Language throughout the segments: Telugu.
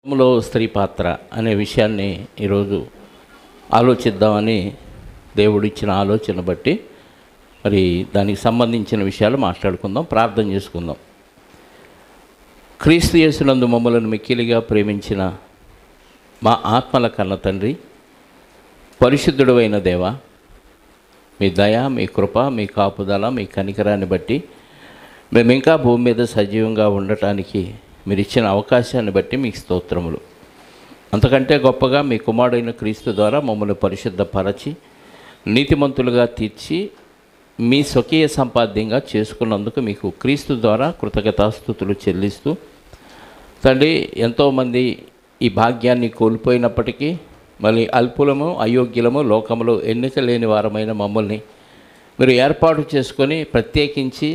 లో స్త్రీ పాత్ర అనే విషయాన్ని ఈరోజు ఆలోచిద్దామని దేవుడు ఇచ్చిన ఆలోచన బట్టి మరి దానికి సంబంధించిన విషయాలు మాట్లాడుకుందాం, ప్రార్థన చేసుకుందాం. క్రీస్తు యేసునందు మమ్మలను మిక్కిలిగా ప్రేమించిన మా ఆత్మల కన్న తండ్రి, పరిశుద్ధుడు అయిన దేవ, మీ దయ, మీ కృప, మీ కాపుదల, మీ కనికరాన్ని బట్టి మేము ఇంకా భూమి మీద సజీవంగా ఉండటానికి మీరు ఇచ్చిన అవకాశాన్ని బట్టి మీకు స్తోత్రములు. అంతకంటే గొప్పగా మీ కుమారుడైన క్రీస్తు ద్వారా మమ్మల్ని పరిశుద్ధపరచి నీతిమంతులుగా తీర్చి మీ స్వకీయ సంపాద్యంగా చేసుకున్నందుకు మీకు క్రీస్తు ద్వారా కృతజ్ఞతాస్తుతులు చెల్లిస్తూ, తండ్రి, ఎంతోమంది ఈ భాగ్యాన్ని కోల్పోయినప్పటికీ మళ్ళీ అల్పులము, అయోగ్యులము, లోకములో ఎన్నిక లేని వారమైన మమ్మల్ని మీరు ఏర్పాటు చేసుకొని ప్రత్యేకించి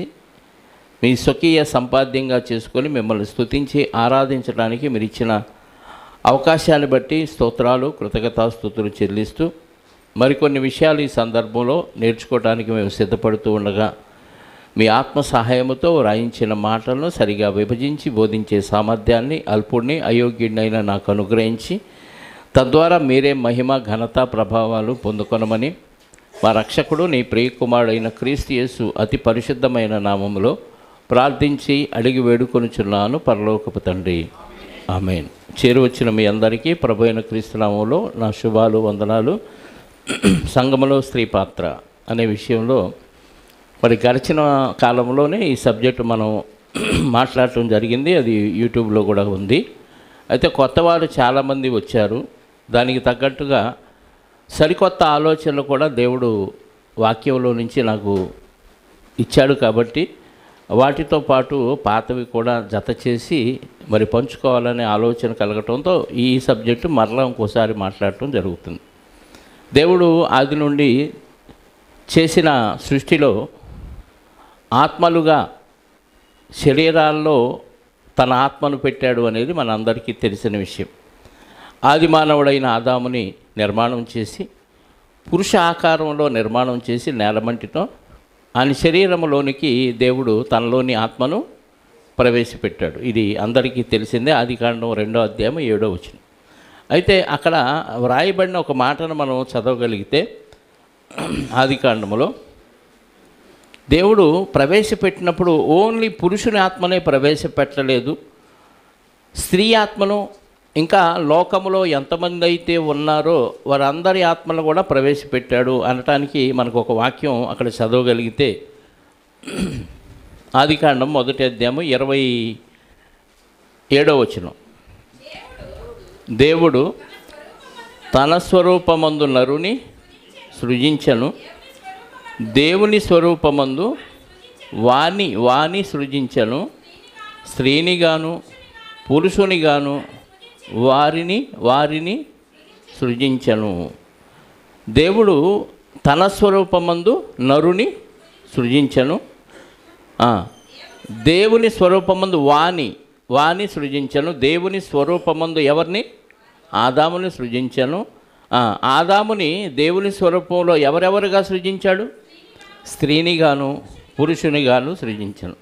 మీ స్వకీయ సంపాద్యంగా చేసుకొని మిమ్మల్ని స్తుతించి ఆరాధించడానికి మీరు ఇచ్చిన అవకాశాన్ని బట్టి స్తోత్రాలు, కృతజ్ఞతాస్తుతులు చెల్లిస్తూ, మరికొన్ని విషయాలు ఈ సందర్భంలో నేర్చుకోవడానికి మేము సిద్ధపడుతూ ఉండగా మీ ఆత్మ సహాయముతో రాయించిన మాటలను సరిగా విభజించి బోధించే సామర్థ్యాన్ని అల్పుడిని, అయోగ్యుడినైనా నాకు అనుగ్రహించి తద్వారా మీరే మహిమ, ఘనత, ప్రభావాలు పొందుకొనమని మా రక్షకుడు నీ ప్రియకుమారుడైన క్రీస్తు యేసు అతి పరిశుద్ధమైన నామములో ప్రార్థించి అడిగి వేడుకొనుచున్నాను పరలోకపు తండ్రి, ఆమేన్. చేరువచ్చిన మీ అందరికీ ప్రభు అయిన క్రీస్తు నామములో నా శుభాలు, వందనాలు. సంఘములో స్త్రీ పాత్ర అనే విషయంలో మరి గడిచిన కాలంలోనే ఈ సబ్జెక్టు మనం మాట్లాడటం జరిగింది. అది యూట్యూబ్లో కూడా ఉంది. అయితే కొత్తవారు చాలామంది వచ్చారు. దానికి తగ్గట్టుగా సరికొత్త ఆలోచనలు కూడా దేవుడు వాక్యంలో నుంచి నాకు ఇచ్చాడు. కాబట్టి వాటితో పాటు పాతవి కూడా జత చేసి మరి పంచుకోవాలనే ఆలోచన కలగటంతో ఈ సబ్జెక్టు మరలా ఇంకోసారి మాట్లాడటం జరుగుతుంది. దేవుడు ఆది నుండి చేసిన సృష్టిలో ఆత్మలుగా శరీరాల్లో తన ఆత్మను పెట్టాడు అనేది మనందరికీ తెలిసిన విషయం. ఆది మానవుడైన ఆదాముని నిర్మాణం చేసి పురుష ఆకారంలో నిర్మాణం చేసి నేలమంటితో ఆయన శరీరంలోనికి దేవుడు తనలోని ఆత్మను ప్రవేశపెట్టాడు. ఇది అందరికీ తెలిసిందే. ఆదికాండం 2వ అధ్యాయం 7వ వచనం. అయితే అక్కడ వ్రాయబడిన ఒక మాటను మనం చదవగలిగితే, ఆదికాండములో దేవుడు ప్రవేశపెట్టినప్పుడు ఓన్లీ పురుషుని ఆత్మనే ప్రవేశపెట్టలేదు, స్త్రీ ఆత్మను, ఇంకా లోకములో ఎంతమంది అయితే ఉన్నారో వారందరి ఆత్మను కూడా ప్రవేశపెట్టాడు అనటానికి మనకు ఒక వాక్యం అక్కడ చదవగలిగితే, ఆదికాండం 1వ అధ్యాయం 27వ వచనం. దేవుడు తన స్వరూపమందు నరుని సృజించెను, దేవుని స్వరూపమందు వాని సృజించెను, స్త్రీనిగాను పురుషునిగాను వారిని సృజించెను. దేవుడు తన స్వరూపమందు నరుని సృజించెను, దేవుని స్వరూపమందు వాని సృజించెను. దేవుని స్వరూపమందు ఎవరిని? ఆదాముని సృజించెను. ఆదాముని దేవుని స్వరూపంలో ఎవరెవరుగా సృజించాడు? స్త్రీనిగాను పురుషునిగాను సృజించెను.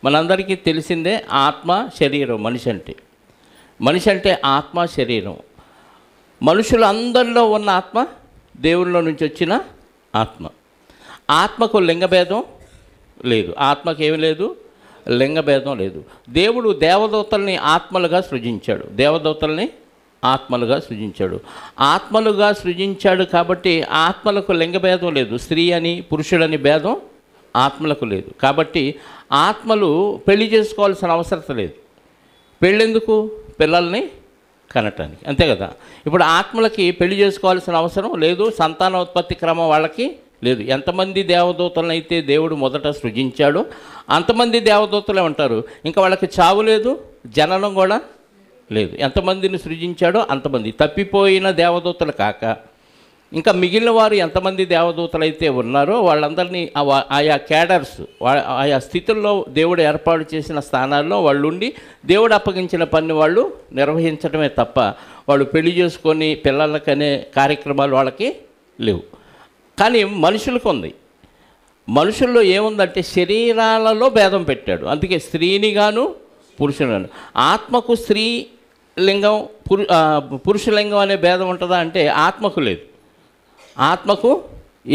మనందరికీ తెలిసిందే ఆత్మ, శరీరం. మనిషి అంటే ఆత్మ, శరీరం. మనుషులందరిలో ఉన్న ఆత్మ దేవునిలో నుంచి వచ్చిన ఆత్మ. ఆత్మకు లింగభేదం లేదు. ఆత్మకు ఏమి లేదు? లింగభేదం లేదు. దేవుడు దేవదూతల్ని ఆత్మలుగా సృజించాడు. ఆత్మలుగా సృజించాడు కాబట్టి ఆత్మలకు లింగభేదం లేదు. స్త్రీ అని పురుషుడని భేదం ఆత్మలకు లేదు. కాబట్టి ఆత్మలు పెళ్లి చేసుకోవాల్సిన అవసరం లేదు. పెళ్ళెందుకు? పిల్లల్ని కనటానికి, అంతే కదా. ఇప్పుడు ఆత్మలకి పెళ్లి చేసుకోవాల్సిన అవసరం లేదు. సంతానోత్పత్తి క్రమం వాళ్ళకి లేదు. ఎంతమంది దేవదూతలను అయితే దేవుడు మొదట సృజించాడో అంతమంది దేవదూతలే ఉంటారు. ఇంకా వాళ్ళకి చావు లేదు, జననం కూడా లేదు. ఎంతమందిని సృజించాడో అంతమంది. తప్పిపోయిన దేవదూతలు కాక ఇంకా మిగిలిన వారు ఎంతమంది దేవదూతలు అయితే ఉన్నారో వాళ్ళందరినీ ఆయా క్యాడర్స్, ఆయా స్థితుల్లో దేవుడు ఏర్పాటు చేసిన స్థానాల్లో వాళ్ళు ఉండి దేవుడు అప్పగించిన పని వాళ్ళు నిర్వహించడమే తప్ప వాళ్ళు పెళ్లి చేసుకొని పిల్లలకనే కార్యక్రమాలు వాళ్ళకి లేవు. కానీ మనుషులకు ఉంది. మనుషుల్లో ఏముందంటే శరీరాలలో భేదం పెట్టాడు. అందుకే స్త్రీనిగాను పురుషునిగాను. ఆత్మకు స్త్రీ లింగం పురుషలింగం అనే భేదం ఉంటుందా అంటే ఆత్మకు లేదు. ఆత్మకు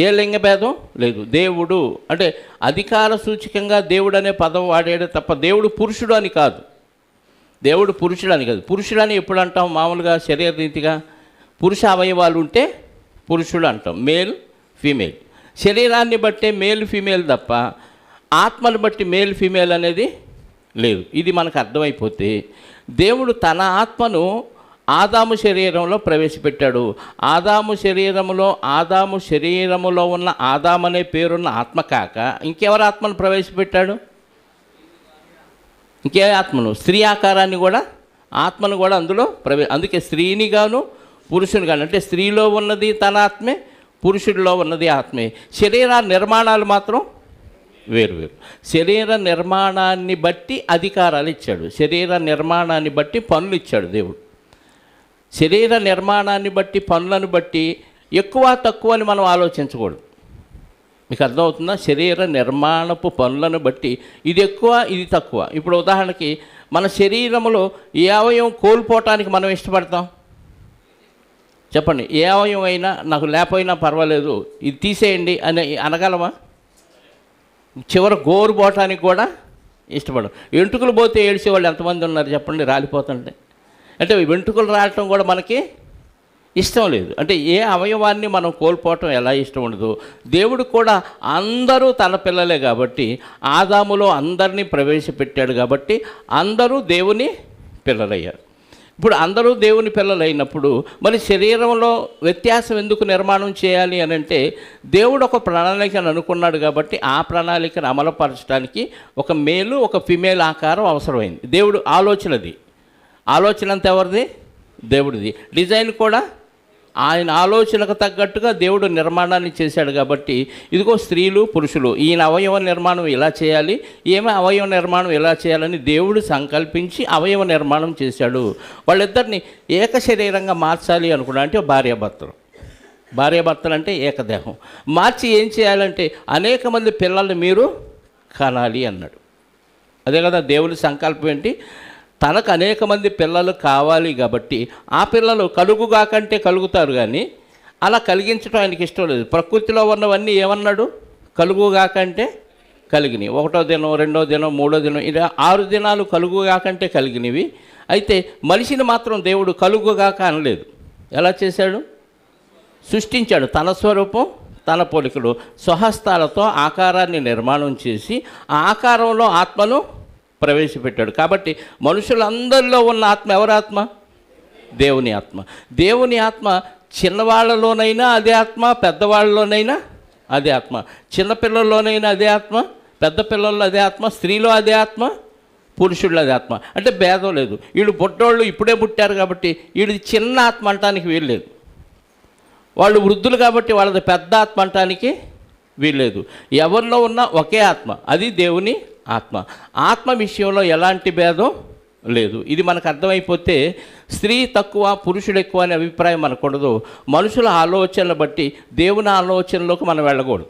ఏ లింగ భేదం లేదు. దేవుడు అంటే అధికార సూచకంగా దేవుడు అనే పదం వాడాడే తప్ప దేవుడు పురుషుడు అని కాదు. దేవుడు పురుషుడు అని కాదు. పురుషుడని ఎప్పుడు అంటాం? మామూలుగా శరీర రీతిగా పురుష అవయవాలు ఉంటే పురుషుడు అంటాం, మేల్ ఫీమేల్. శరీరాన్ని బట్టే మేల్ ఫీమేల్ తప్ప ఆత్మను బట్టి మేల్ ఫీమేల్ అనేది లేదు. ఇది మనకు అర్థమైపోతే దేవుడు తన ఆత్మను ఆదాము శరీరంలో ప్రవేశపెట్టాడు. ఆదాము శరీరములో ఉన్న ఆదాము అనే పేరున్న ఆత్మ కాక ఇంకెవరి ఆత్మను ప్రవేశపెట్టాడు? ఇంకే ఆత్మను? స్త్రీ ఆకారాన్ని కూడా, ఆత్మను కూడా అందులో అందుకే స్త్రీని గాను పురుషుని గాను, అంటే స్త్రీలో ఉన్నది తన ఆత్మే, పురుషుడిలో ఉన్నది ఆత్మే. శరీర నిర్మాణాలు మాత్రం వేరు. శరీర నిర్మాణాన్ని బట్టి అధికారాలు ఇచ్చాడు. శరీర నిర్మాణాన్ని బట్టి పనులు ఇచ్చాడు దేవుడు. శరీర నిర్మాణాన్ని బట్టి, పనులను బట్టి ఎక్కువ తక్కువ అని మనం ఆలోచించకూడదు. మీకు అర్థమవుతుందా? శరీర నిర్మాణపు పనులను బట్టి ఇది ఎక్కువ, ఇది తక్కువ. ఇప్పుడు ఉదాహరణకి మన శరీరంలో ఏ అవయవం కోల్పోవటానికి మనం ఇష్టపడతాం? చెప్పండి. ఏ అవయవం అయినా నాకు లేకపోయినా పర్వాలేదు, ఇది తీసేయండి అని అనగలమా? చివరి గోరు పోవటానికి కూడా ఇష్టపడం. వెంట్రుకలు పోతే ఏడ్చేవాళ్ళు ఎంతమంది ఉన్నారు చెప్పండి, రాలిపోతుంటే. అంటే వెంట్రుకలు రావటం కూడా మనకి ఇష్టం లేదు. అంటే ఏ అవయవాన్ని మనం కోల్పోవటం ఎలా ఇష్టం ఉండదు, దేవుడు కూడా అందరూ తన పిల్లలే కాబట్టి ఆదాములో అందరినీ ప్రవేశపెట్టాడు కాబట్టి అందరూ దేవుని పిల్లలయ్యారు. ఇప్పుడు అందరూ దేవుని పిల్లలైనప్పుడు మరి శరీరంలో వ్యత్యాసం ఎందుకు నిర్మాణం చేయాలి అని అంటే దేవుడు ఒక ప్రణాళికను అనుకున్నాడు కాబట్టి ఆ ప్రణాళికను అమలుపరచడానికి ఒక మేలు ఒక ఫిమేల్ ఆకారం అవసరమైంది. దేవుడు ఆలోచన అంతా ఎవరిది? దేవుడిది. డిజైన్ కూడా ఆయన ఆలోచనకు తగ్గట్టుగా దేవుడు నిర్మాణాన్ని చేశాడు కాబట్టి ఇదిగో స్త్రీలు పురుషులు ఈయన అవయవ నిర్మాణం ఇలా చేయాలి, ఏమో అవయవ నిర్మాణం ఇలా చేయాలని దేవుడు సంకల్పించి అవయవ నిర్మాణం చేశాడు. వాళ్ళిద్దరిని ఏక శరీరంగా మార్చాలి అనుకున్నా అంటే భార్యాభర్తలు అంటే ఏకదేహం మార్చి ఏం చేయాలంటే అనేక మంది పిల్లల్ని మీరు కనాలి అన్నాడు. అదే కదా దేవుని సంకల్పం ఏంటి? తనకు అనేక మంది పిల్లలు కావాలి కాబట్టి ఆ పిల్లలు కలుగుగాకంటే కలుగుతారు, కానీ అలా కలిగించడం ఆయనకి ఇష్టం లేదు. ప్రకృతిలో ఉన్నవన్నీ ఏమన్నాడు? కలుగుగాకంటే కలిగినవి. 1వ దినం, 2వ దినం, 3వ దినం, ఇలా 6 దినాలు కలుగుగాకంటే కలిగినవి. అయితే మనిషిని మాత్రం దేవుడు కలుగుగాక అనలేదు. ఎలా చేశాడు? సృష్టించాడు. తన స్వరూపం తన పోలికలు స్వహస్తాలతో ఆకారాన్ని నిర్మాణం చేసి ఆ ఆకారంలో ఆత్మను ప్రవేశపెట్టాడు. కాబట్టి మనుషులందరిలో ఉన్న ఆత్మ ఎవరి ఆత్మ? దేవుని ఆత్మ. దేవుని ఆత్మ చిన్నవాళ్ళలోనైనా అదే ఆత్మ, పెద్దవాళ్ళలోనైనా అదే ఆత్మ. చిన్నపిల్లల్లోనైనా అదే ఆత్మ, పెద్ద పిల్లల్లో అదే ఆత్మ, స్త్రీలో అదే ఆత్మ, పురుషుల్లో అదే ఆత్మ. అంటే భేదం లేదు. వీళ్ళు పుట్టోళ్ళు ఇప్పుడే పుట్టారు కాబట్టి వీడిది చిన్న ఆత్మ అంటానికి వీల్లేదు. వాళ్ళు వృద్ధులు కాబట్టి వాళ్ళది పెద్ద ఆత్మ అంటానికి వీల్లేదు. ఎవరిలో ఉన్న ఒకే ఆత్మ, అది దేవుని ఆత్మ. ఆత్మ విషయంలో ఎలాంటి భేదం లేదు. ఇది మనకు అర్థమైపోతే స్త్రీ తక్కువ పురుషుడు ఎక్కువ అనే అభిప్రాయం మనకూడదు. మనుషుల ఆలోచనలు బట్టి దేవుని ఆలోచనలోకి మనం వెళ్ళకూడదు.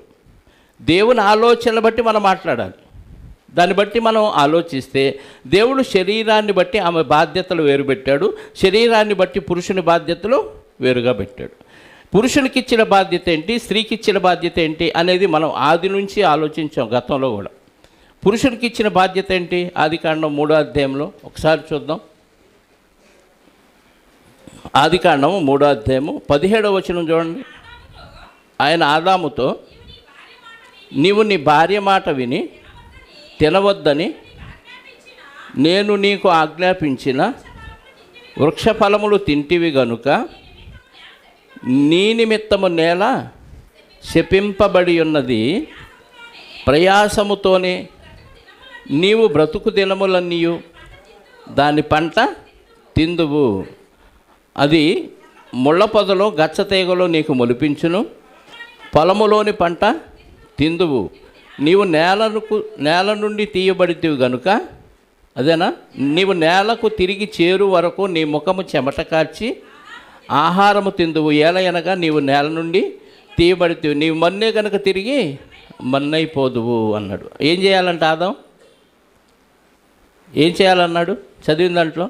దేవుని ఆలోచనలు బట్టి మనం మాట్లాడాలి. దాన్ని బట్టి మనం ఆలోచిస్తే దేవుడు శరీరాన్ని బట్టి ఆమె బాధ్యతలు వేరు పెట్టాడు, శరీరాన్ని బట్టి పురుషుని బాధ్యతలు వేరుగా పెట్టాడు. పురుషునికి ఇచ్చిన బాధ్యత ఏంటి, స్త్రీకి ఇచ్చిన బాధ్యత ఏంటి అనేది మనం ఆది నుంచి ఆలోచించాం. గతంలో కూడా పురుషునికి ఇచ్చిన బాధ్యత ఏంటి? ఆదికాండం 3వ అధ్యాయంలో ఒకసారి చూద్దాం. ఆదికాండం 3వ అధ్యాయము 17వ వచనం చూడండి. ఆయన ఆదాముతో, నీవు నీ భార్య మాట విని తినవద్దని నేను నీకు ఆజ్ఞాపించిన వృక్షఫలములు తింటివి గనుక నీ నిమిత్తము నేల శపింపబడి ఉన్నది, ప్రయాసముతోనే నీవు బ్రతుకు దినములన్నీయు దాని పంట తిందువు. అది ముళ్ళ పొదలో గచ్చతీగలో నీకు మొలిపించును, పొలములోని పంట తిందువు. నీవు నేల నుండి తీయబడితివి గనుక, అదేనా, నీవు నేలకు తిరిగి చేరు వరకు నీ ముఖము చెమట కార్చి ఆహారము తిందువు. ఏలయనగా నీవు నేల నుండి తీయబడితివి, నీవు మన్నే కనుక తిరిగి మన్నైపోదువు అన్నాడు. ఏం చేయాలంట ఆదాం? ఏం చేయాలన్నాడు? చదివిన దాంట్లో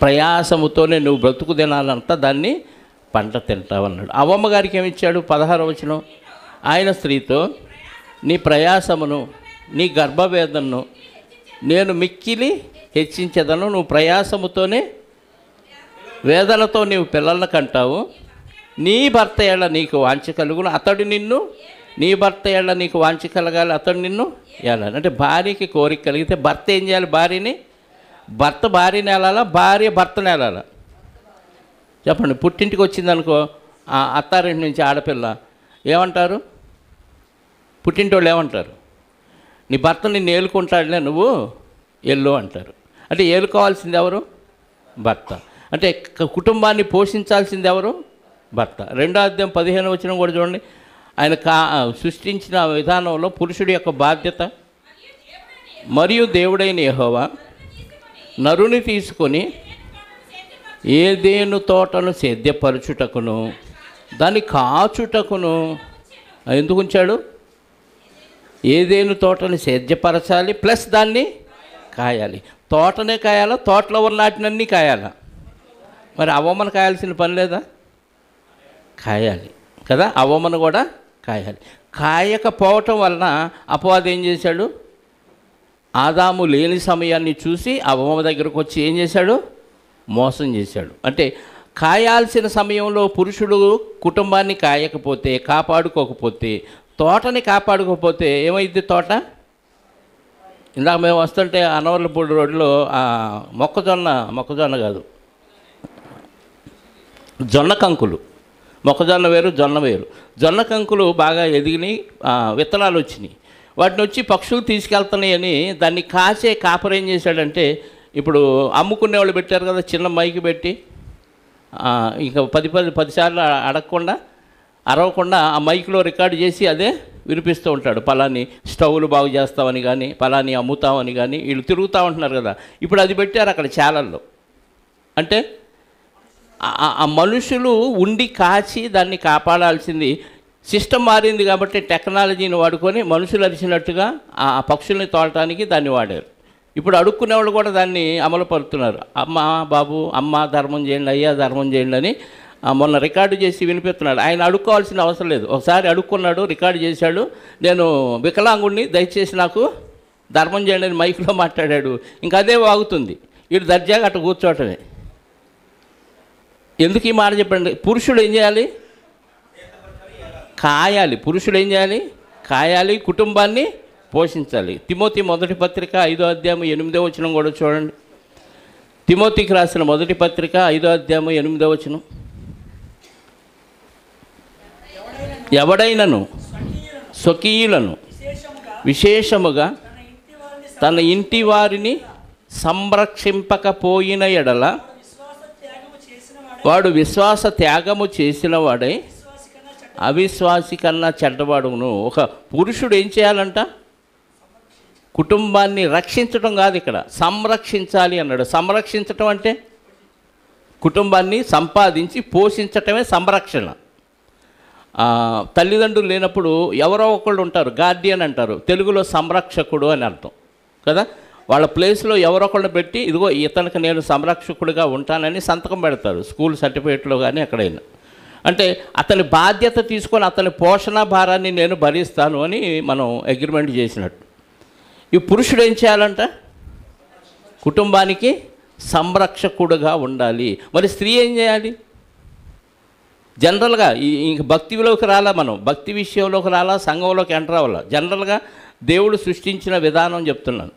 ప్రయాసముతోనే నువ్వు బ్రతుకు దినాలంతా దాన్ని పంట తింటావు అన్నాడు. అవ్వమ్మ గారికి ఏమిచ్చాడు? 16వ వచనం, ఆయన స్త్రీతో నీ ప్రయాసమును నీ గర్భవేదనను నేను మిక్కిలి హెచ్చించదను, నువ్వు ప్రయాసముతోనే వేదనతో నీవు పిల్లలను కంటావు, నీ భర్త ఏళ్ళ నీకు వాంఛ కలుగును, అతడు నిన్ను, నీ భర్త ఏళ్ళ నీకు వాంఛ కలగాలి, అతడు నిన్ను ఏలాలి. అంటే భార్యకి కోరిక కలిగితే భర్త ఏం చేయాలి? భర్త భార్యని ఏలాలా, భార్య భర్తను ఏలాలా? చెప్పండి. పుట్టింటికి వచ్చిందనుకో, అత్తారింటి నుంచి ఆడపిల్ల, ఏమంటారు? పుట్టింటి వాళ్ళు ఏమంటారు? నీ భర్త నిన్ను ఏలుకుంటాడులే, నువ్వు ఎల్లు అంటారు. అంటే ఏలుకోవాల్సింది ఎవరు? భర్త. అంటే కుటుంబాన్ని పోషించాల్సింది ఎవరు? భర్త. 2వ అధ్యాయం 15వ వచనం కూడా చూడండి. ఆయన సృష్టించిన విధానంలో పురుషుడి యొక్క బాధ్యత, మరియు దేవుడైన యెహోవా నరుని తీసుకొని ఏదెను తోటను సేద్యపరచుటకును దాన్ని కాచుటకును ఎందుకు ఉంచాడు? ఏదెను తోటని సేద్యపరచాలి, ప్లస్ దాన్ని కాయాలి. తోటనే కాయాలా, తోటలో ఉన్న నాటినన్నీ కాయాలా? మరి అవ్వమ్మను కాయాల్సిన పని లేదా? కాయాలి కదా, అవ్వమ్మను కూడా కాయాలి. కాయకపోవటం వలన అపవాది ఏం చేశాడు? ఆదాము లేని సమయాన్ని చూసి అవ్వమ్మ దగ్గరకు వచ్చి ఏం చేశాడు? మోసం చేశాడు. అంటే కాయాల్సిన సమయంలో పురుషుడు కుటుంబాన్ని కాయకపోతే, కాపాడుకోకపోతే, తోటని కాపాడుకోకపోతే ఏమైంది? తోట ఇందాక మేము వస్తుంటే అనవర్లపూడి రోడ్లో మొక్కజొన్న కాదు, జొన్న కంకులు, మొక్కజొన్న వేరు జొన్న వేరు. జొన్న కంకులు బాగా ఎదిగినాయి, విత్తనాలు వచ్చినాయి. వాటిని వచ్చి పక్షులు తీసుకెళ్తున్నాయని దాన్ని కాసే కాపర్ ఏం చేశాడంటే, ఇప్పుడు అమ్ముకునే వాళ్ళు పెట్టారు కదా, చిన్న మైకి పెట్టి ఇంకా 10 సార్లు అరవకుండా ఆ మైక్లో రికార్డు చేసి అదే వినిపిస్తూ ఉంటాడు. పలాని స్టవ్లు బాగు చేస్తామని కానీ, పలాని అమ్ముతామని కానీ వీళ్ళు తిరుగుతూ ఉంటున్నారు కదా. ఇప్పుడు అది పెట్టారు అక్కడ ఛానల్లో. అంటే ఆ మనుషులు ఉండి కాచి దాన్ని కాపాడాల్సింది. సిస్టమ్ మారింది కాబట్టి టెక్నాలజీని వాడుకొని మనుషులు అరిచినట్టుగా ఆ పక్షుల్ని తోలటానికి దాన్ని వాడారు. ఇప్పుడు అడుక్కునే వాళ్ళు కూడా దాన్ని అమలు పరుతున్నారు. అమ్మ బాబు, అమ్మ ధర్మం చేయండి, అయ్యా ధర్మం చేయండి అని మొన్న రికార్డు చేసి వినిపిస్తున్నాడు. ఆయన అడుక్కోవాల్సిన అవసరం లేదు. ఒకసారి అడుక్కున్నాడు, రికార్డు చేశాడు, నేను వికలాంగుడిని, దయచేసి నాకు ధర్మం చేయండి అని మైక్లో మాట్లాడాడు. ఇంకా అదే వాగుతుంది. వీడు దర్జాగా అటు కూర్చోవటమే. ఎందుకు ఈ మాట చెప్పండి? పురుషుడు ఏం చేయాలి? కాయాలి. పురుషుడు ఏం చేయాలి? కాయాలి, కుటుంబాన్ని పోషించాలి. తిమోతి 1వ పత్రిక 5వ అధ్యాయం 8వ వచనం కూడా చూడండి. తిమోతికి రాసిన 1వ పత్రిక 5వ అధ్యాయం 8వ వచనం. ఎవడైనను స్వకీయులను విశేషముగా తన ఇంటి వారిని సంరక్షింపకపోయిన ఎడల వాడు విశ్వాస త్యాగము చేసిన వాడై అవిశ్వాసి కన్నా చెడ్డవాడును. ఒక పురుషుడు ఏం చేయాలంట? కుటుంబాన్ని రక్షించడం కాదు, ఇక్కడ సంరక్షించాలి అన్నాడు. సంరక్షించటం అంటే కుటుంబాన్ని సంపాదించి పోషించటమే సంరక్షణ. తల్లిదండ్రులు లేనప్పుడు ఎవరో ఒకళ్ళు ఉంటారు, గార్డియన్ అంటారు, తెలుగులో సంరక్షకుడు అని అర్థం కదా. వాళ్ళ ప్లేస్లో ఎవరొకళ్ళు పెట్టి ఇదిగో ఇతనికి నేను సంరక్షకుడిగా ఉంటానని సంతకం పెడతారు, స్కూల్ సర్టిఫికేట్లో కానీ ఎక్కడైనా. అంటే అతని బాధ్యత తీసుకొని అతని పోషణ భారాన్ని నేను భరిస్తాను అని మనం అగ్రిమెంట్ చేసినట్టు. ఈ పురుషుడు ఏం చేయాలంట? కుటుంబానికి సంరక్షకుడుగా ఉండాలి. మరి స్త్రీ ఏం చేయాలి? జనరల్గా ఇంక భక్తిలోకి రాలా, మనం భక్తి విషయంలోకి రాలా, సంఘంలోకి ఎంటర్ అవ్వాలా. జనరల్గా దేవుడు సృష్టించిన విధానం చెప్తున్నాను,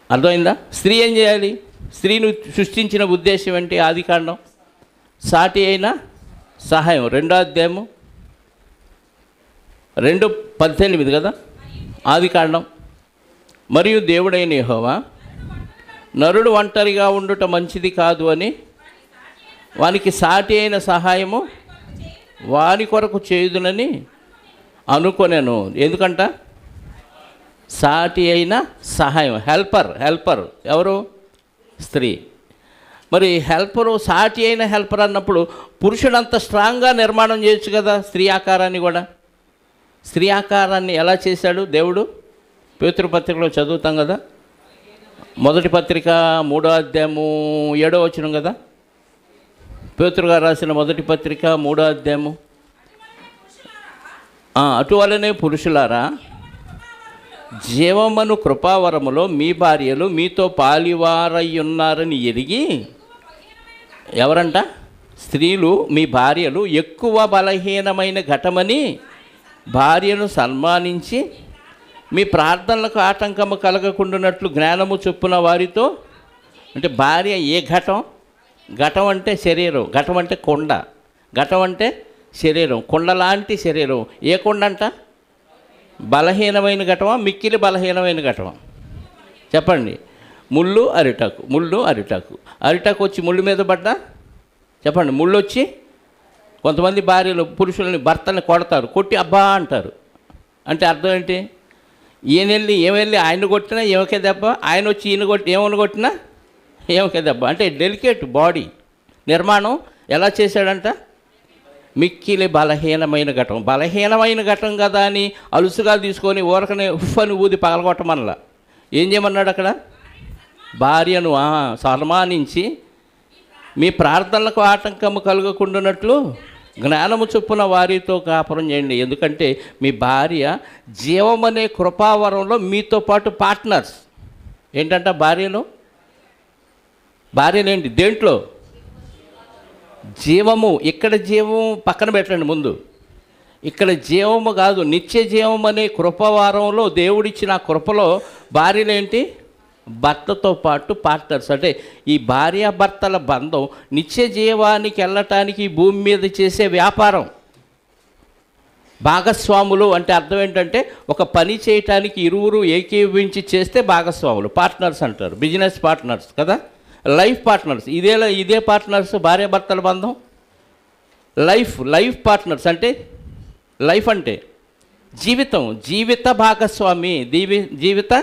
అర్థమైందా? స్త్రీ ఏం చేయాలి? స్త్రీని సృష్టించిన ఉద్దేశం ఏంటి? ఆదికాండం సాటి అయిన సహాయం 2వ అధ్యాయము 2:18 కదా ఆదికాండం. మరియు దేవుడైన యెహోవా నరుడు ఒంటరిగా ఉండుట మంచిది కాదు అని వానికి సాటి అయిన సహాయము వాని కొరకు చేయుదునని అనుకొనెను. ఎందుకంట? సాటి అయిన సహాయం, హెల్పర్ ఎవరు? స్త్రీ. మరి హెల్పరు, సాటి అయిన హెల్పర్ అన్నప్పుడు పురుషుడు అంత స్ట్రాంగ్గా నిర్మాణం చేయొచ్చు కదా స్త్రీ ఆకారాన్ని కూడా. స్త్రీ ఆకారాన్ని ఎలా చేశాడు దేవుడు? పేతురు పత్రికలో చదువుతాం కదా, మొదటి పత్రిక 3వ అధ్యాయము 7వ వచనం కదా, పేతురు గారు రాసిన మొదటి పత్రిక 3వ అధ్యాయము. అటువలనే పురుషులారా, జీవమను కృపావరములో మీ భార్యలు మీతో పాలివారయ్యున్నారని ఎరిగి, ఎవరంట? స్త్రీలు మీ భార్యలు ఎక్కువ బలహీనమైన ఘటమని భార్యను సన్మానించి మీ ప్రార్థనలకు ఆటంకము కలగకుండానట్లు జ్ఞానము చొప్పున వారితో. అంటే భార్య ఏ ఘటం? ఘటం అంటే శరీరం, ఘటం అంటే కొండ, ఘటం అంటే శరీరం, కొండ లాంటి శరీరం. ఏ కొండ అంట? బలహీనమైన ఘటమా, మిక్కిలి బలహీనమైన ఘటమా? చెప్పండి. ముళ్ళు అరిటాకు, ముళ్ళు అరిటాకు. అరిటాకు వచ్చి ముళ్ళు మీద పడ్డా, చెప్పండి, ముళ్ళు వచ్చి కొంతమంది భార్యలు పురుషులని భర్తని కొడతారు, కొట్టి అబ్బా అంటారు. అంటే అర్థం ఏంటి? ఏమెళ్ళి ఆయన కొట్టినా ఏమకే దెబ్బ, ఆయన వచ్చి ఈయన కొట్టి ఏమని కొట్టినా ఏమకే దెబ్బ. అంటే డెలికేట్ బాడీ నిర్మాణం ఎలా చేశాడంట? మిక్కిలి బలహీనమైన ఘటం. బలహీనమైన ఘటం కదా అని అలుసుగా తీసుకొని ఊరకనే ఉఫ్ అని ఊది పగలగొట్టమనలా. ఏం చేయమన్నాడు అక్కడ? భార్యను సన్మానించి మీ ప్రార్థనలకు ఆటంకము కలగకుండానట్లు జ్ఞానము చొప్పున వారితో కాపురం చేయండి. ఎందుకంటే మీ భార్య జీవమనే కృపావరంలో మీతో పాటు పార్ట్నర్స్. ఏంటంట భార్యలేంటి? దేంట్లో? జీవము. ఇక్కడ జీవము పక్కన పెట్టండి ముందు. ఇక్కడ జీవము కాదు, నిత్య జీవం అనే కృపవారంలో దేవుడిచ్చిన కృపలో భార్యలేంటి? భర్తతో పాటు పార్ట్నర్స్. అంటే ఈ భార్యాభర్తల బంధం నిత్య జీవానికి వెళ్ళటానికి భూమి మీద చేసే వ్యాపారం. భాగస్వాములు అంటే అర్థం ఏంటంటే ఒక పని చేయటానికి ఇరువురు ఏకీభవించి చేస్తే భాగస్వాములు, పార్ట్నర్స్ అంటారు. బిజినెస్ పార్ట్నర్స్ కదా, లైఫ్ పార్ట్నర్స్. ఇదే పార్ట్నర్స్ భార్యాభర్తల బంధం. లైఫ్ పార్ట్నర్స్ అంటే లైఫ్ అంటే జీవిత భాగస్వామి, జీవిత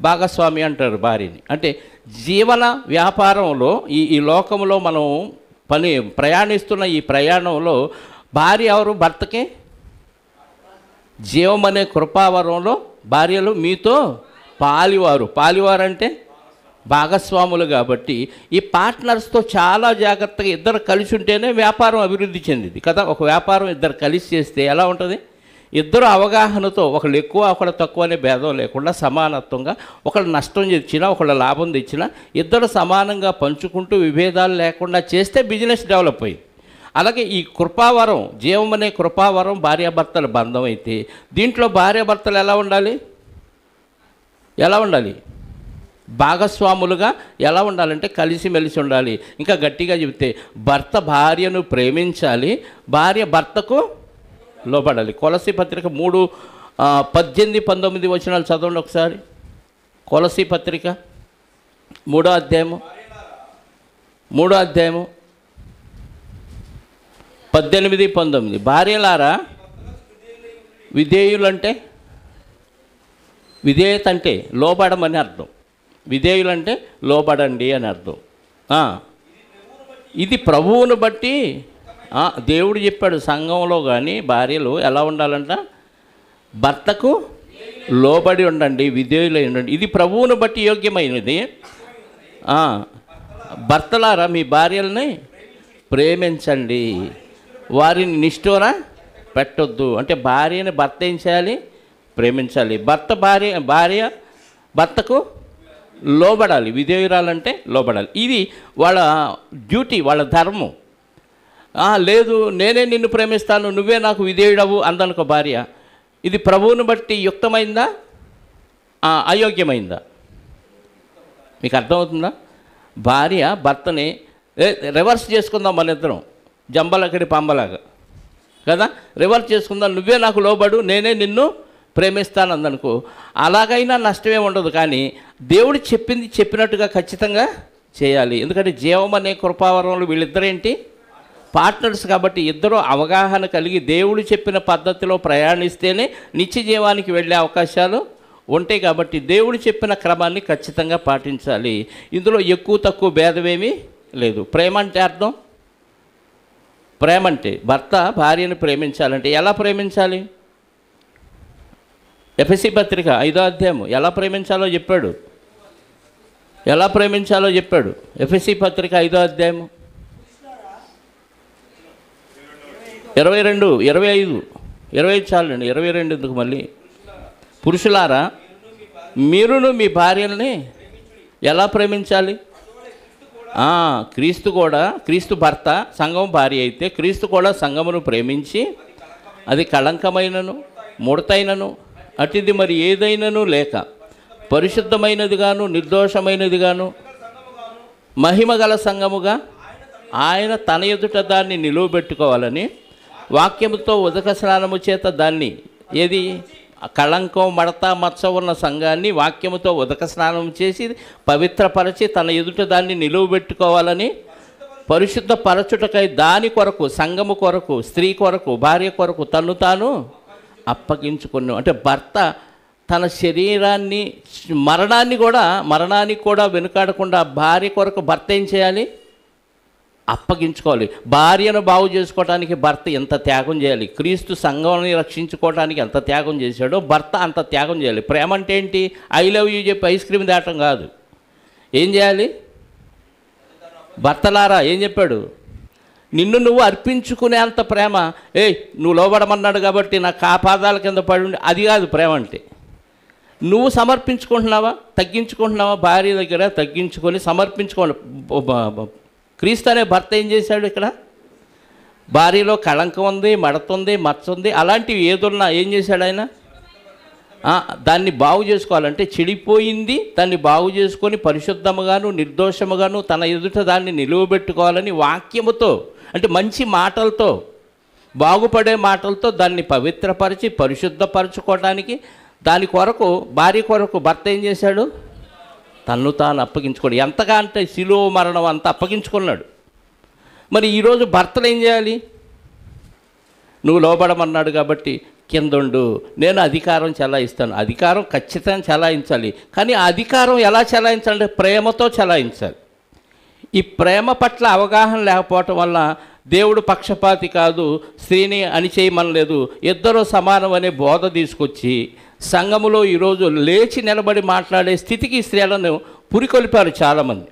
భాగస్వామి అంటారు భార్యని. అంటే జీవన వ్యాపారంలో ఈ లోకంలో మనం ప్రయాణిస్తున్న ఈ ప్రయాణంలో భార్య ఎవరు? భర్తకి జీవం అనే కృపావరంలో భార్యలు మీతో పాలివారు అంటే భాగస్వాములు. కాబట్టి ఈ పార్ట్నర్స్తో చాలా జాగ్రత్తగా ఇద్దరు కలిసి ఉంటేనే వ్యాపారం అభివృద్ధి చెందింది కదా. ఒక వ్యాపారం ఇద్దరు కలిసి చేస్తే ఎలా ఉంటుంది? ఇద్దరు అవగాహనతో, ఒకళ్ళు ఎక్కువ ఒకళ్ళు తక్కువ అనే భేదం లేకుండా సమానత్వంగా, ఒకళ్ళు నష్టం తెచ్చినా ఒకళ్ళు లాభం తెచ్చినా ఇద్దరు సమానంగా పంచుకుంటూ విభేదాలు లేకుండా చేస్తే బిజినెస్ డెవలప్ అయ్యింది. అలాగే ఈ కృపావరం, జీవం అనే కృపావరం భార్యాభర్తల బంధం అయితే దీంట్లో భార్యాభర్తలు ఎలా ఉండాలి? భాగస్వాములుగా ఎలా ఉండాలంటే కలిసిమెలిసి ఉండాలి. ఇంకా గట్టిగా చెబితే భర్త భార్యను ప్రేమించాలి, భార్య భర్తకు లోబడాలి. కొలసీ పత్రిక 3:18-19 వచనాలు చదవండి ఒకసారి. కొలసీ పత్రిక 3వ అధ్యాయము 18-19. భార్యలారా, విధేయులంటే విధేయత అంటే లోబడమని అర్థం. విధేయులంటే లోబడండి అని అర్థం. ఇది ప్రభువును బట్టి దేవుడు చెప్పాడు. సంఘంలో కానీ భార్యలు ఎలా ఉండాలంట? భర్తకు లోబడి ఉండండి, విధేయులై ఉండండి. ఇది ప్రభువును బట్టి యోగ్యమైనది. భర్తలారా, మీ భార్యల్ని ప్రేమించండి, వారిని నిష్ఠూర పెట్టొద్దు. అంటే భార్యని భర్త ఏం చేయాలి? ప్రేమించాలి. భార్య భర్తకు లోబడాలి, విధేయురాలంటే లోబడాలి. ఇది వాళ్ళ డ్యూటీ, వాళ్ళ ధర్మం. లేదు నేనే నిన్ను ప్రేమిస్తాను, నువ్వే నాకు విధేయుడవు అందనుకో భార్య, ఇది ప్రభువుని బట్టి యుక్తమైందా అయోగ్యమైందా? మీకు అర్థమవుతుందా? భార్య భర్తని రివర్స్ చేసుకుందాం, మన ఇద్దరం జంబలక్కడి పంబలాగా కదా, రివర్స్ చేసుకుందాం, నువ్వే నాకు లోబడు, నేనే నిన్ను ప్రేమిస్తాను అందనుకో, అలాగైనా నష్టమే ఉండదు. కానీ దేవుడు చెప్పింది చెప్పినట్టుగా ఖచ్చితంగా చేయాలి. ఎందుకంటే జీవం అనే కృపావరంలో వీళ్ళిద్దరేంటి? పార్ట్నర్స్. కాబట్టి ఇద్దరు అవగాహన కలిగి దేవుడు చెప్పిన పద్ధతిలో ప్రయాణిస్తేనే నిత్య జీవానికి వెళ్ళే అవకాశాలు ఉంటాయి. కాబట్టి దేవుడు చెప్పిన క్రమాన్ని ఖచ్చితంగా పాటించాలి. ఇందులో ఎక్కువ తక్కువ భేదమేమీ లేదు. ప్రేమ అంటే అర్థం, ప్రేమ అంటే భర్త భార్యను ప్రేమించాలంటే ఎలా ప్రేమించాలి? ఎఫెసీ పత్రిక 5వ అధ్యాయం ఎలా ప్రేమించాలో చెప్పాడు. ఎలా ప్రేమించాలో చెప్పాడు. ఎఫెసీ పత్రిక 5వ అధ్యాయము 22, 25, 25 చాలండి, 22 ఎందుకు మళ్ళీ. పురుషులారా మీరును మీ భార్యల్ని ఎలా ప్రేమించాలి? క్రీస్తు భర్త, సంఘం భార్య అయితే క్రీస్తు కూడా సంఘమును ప్రేమించి అది కళంకమైనను ముడతైనను అటిది మరి ఏదైనను లేక పరిశుద్ధమైనదిగాను నిర్దోషమైనదిగాను మహిమగల సంఘముగా ఆయన తన ఎదుట దాన్ని నిలువబెట్టుకోవాలని వాక్యముతో ఉదక స్నానము చేత దాన్ని, ఏది కళంకం మడత మచ్చ ఉన్న సంఘాన్ని వాక్యముతో ఉదక స్నానం చేసి పవిత్రపరచి తన ఎదుట దాన్ని నిలువబెట్టుకోవాలని పరిశుద్ధ పరచుటకై దాని కొరకు, సంఘము కొరకు, స్త్రీ కొరకు, భార్య కొరకు తను తాను అప్పగించుకున్నాం. అంటే భర్త తన శరీరాన్ని మరణానికి కూడా వెనుకాడకుండా భార్య కొరకు భర్త ఏం చేయాలి? అప్పగించుకోవాలి. భార్యను బాగు చేసుకోవడానికి భర్త ఎంత త్యాగం చేయాలి? క్రీస్తు సంఘాన్ని రక్షించుకోవడానికి ఎంత త్యాగం చేశాడో భర్త అంత త్యాగం చేయాలి. ప్రేమ అంటే ఏంటి? ఐ లవ్ యూ చెప్పి ఐస్ క్రీమ్ దాటం కాదు. ఏం చేయాలి? భర్తలారా ఏం చెప్పాడు? నిన్ను నువ్వు అర్పించుకునేంత ప్రేమ. నువ్వు లోబడమన్నాడు కాబట్టి నా కాపాదాల కింద పడి ఉండి, అది కాదు ప్రేమ అంటే. నువ్వు సమర్పించుకుంటున్నావా, తగ్గించుకుంటున్నావా? భార్య దగ్గర తగ్గించుకొని సమర్పించుకోండి. క్రీస్తు అనే భర్త ఏం చేశాడు? ఇక్కడ భార్యలో కళంకం ఉంది, మడతుంది, మచ్చ ఉంది, అలాంటివి ఏదున్నా ఏం చేశాడు ఆయన? దాన్ని బాగు చేసుకోవాలంటే చెడిపోయింది దాన్ని బాగు చేసుకొని పరిశుద్ధముగాను నిర్దోషముగాను తన ఎదుట దాన్ని నిలువబెట్టుకోవాలని వాక్యముతో, అంటే మంచి మాటలతో, బాగుపడే మాటలతో దాన్ని పవిత్రపరిచి పరిశుద్ధపరచుకోవడానికి దాని కొరకు, భార్య కొరకు భర్త ఏం చేశాడు? తన్ను తాను అప్పగించుకోడు. ఎంతగా అంటే శిలువ మరణం అంతా అప్పగించుకున్నాడు. మరి ఈరోజు భర్తలు ఏం చేయాలి? నువ్వు లోబడమన్నాడు కాబట్టి కిందుండు, నేను అధికారం చెలాయిస్తాను. అధికారం ఖచ్చితంగా చెలాయించాలి. కానీ ఆ అధికారం ఎలా చెలాయించాలంటే ప్రేమతో చెలాయించాలి. ఈ ప్రేమ పట్ల అవగాహన లేకపోవటం వల్ల దేవుడు పక్షపాతి కాదు, స్త్రీని అణిచేయమనలేదు, ఇద్దరూ సమానం అనే బోధ తీసుకొచ్చి సంఘములో ఈరోజు లేచి నిలబడి మాట్లాడే స్థితికి స్త్రీలను పురికొల్పారు చాలామంది.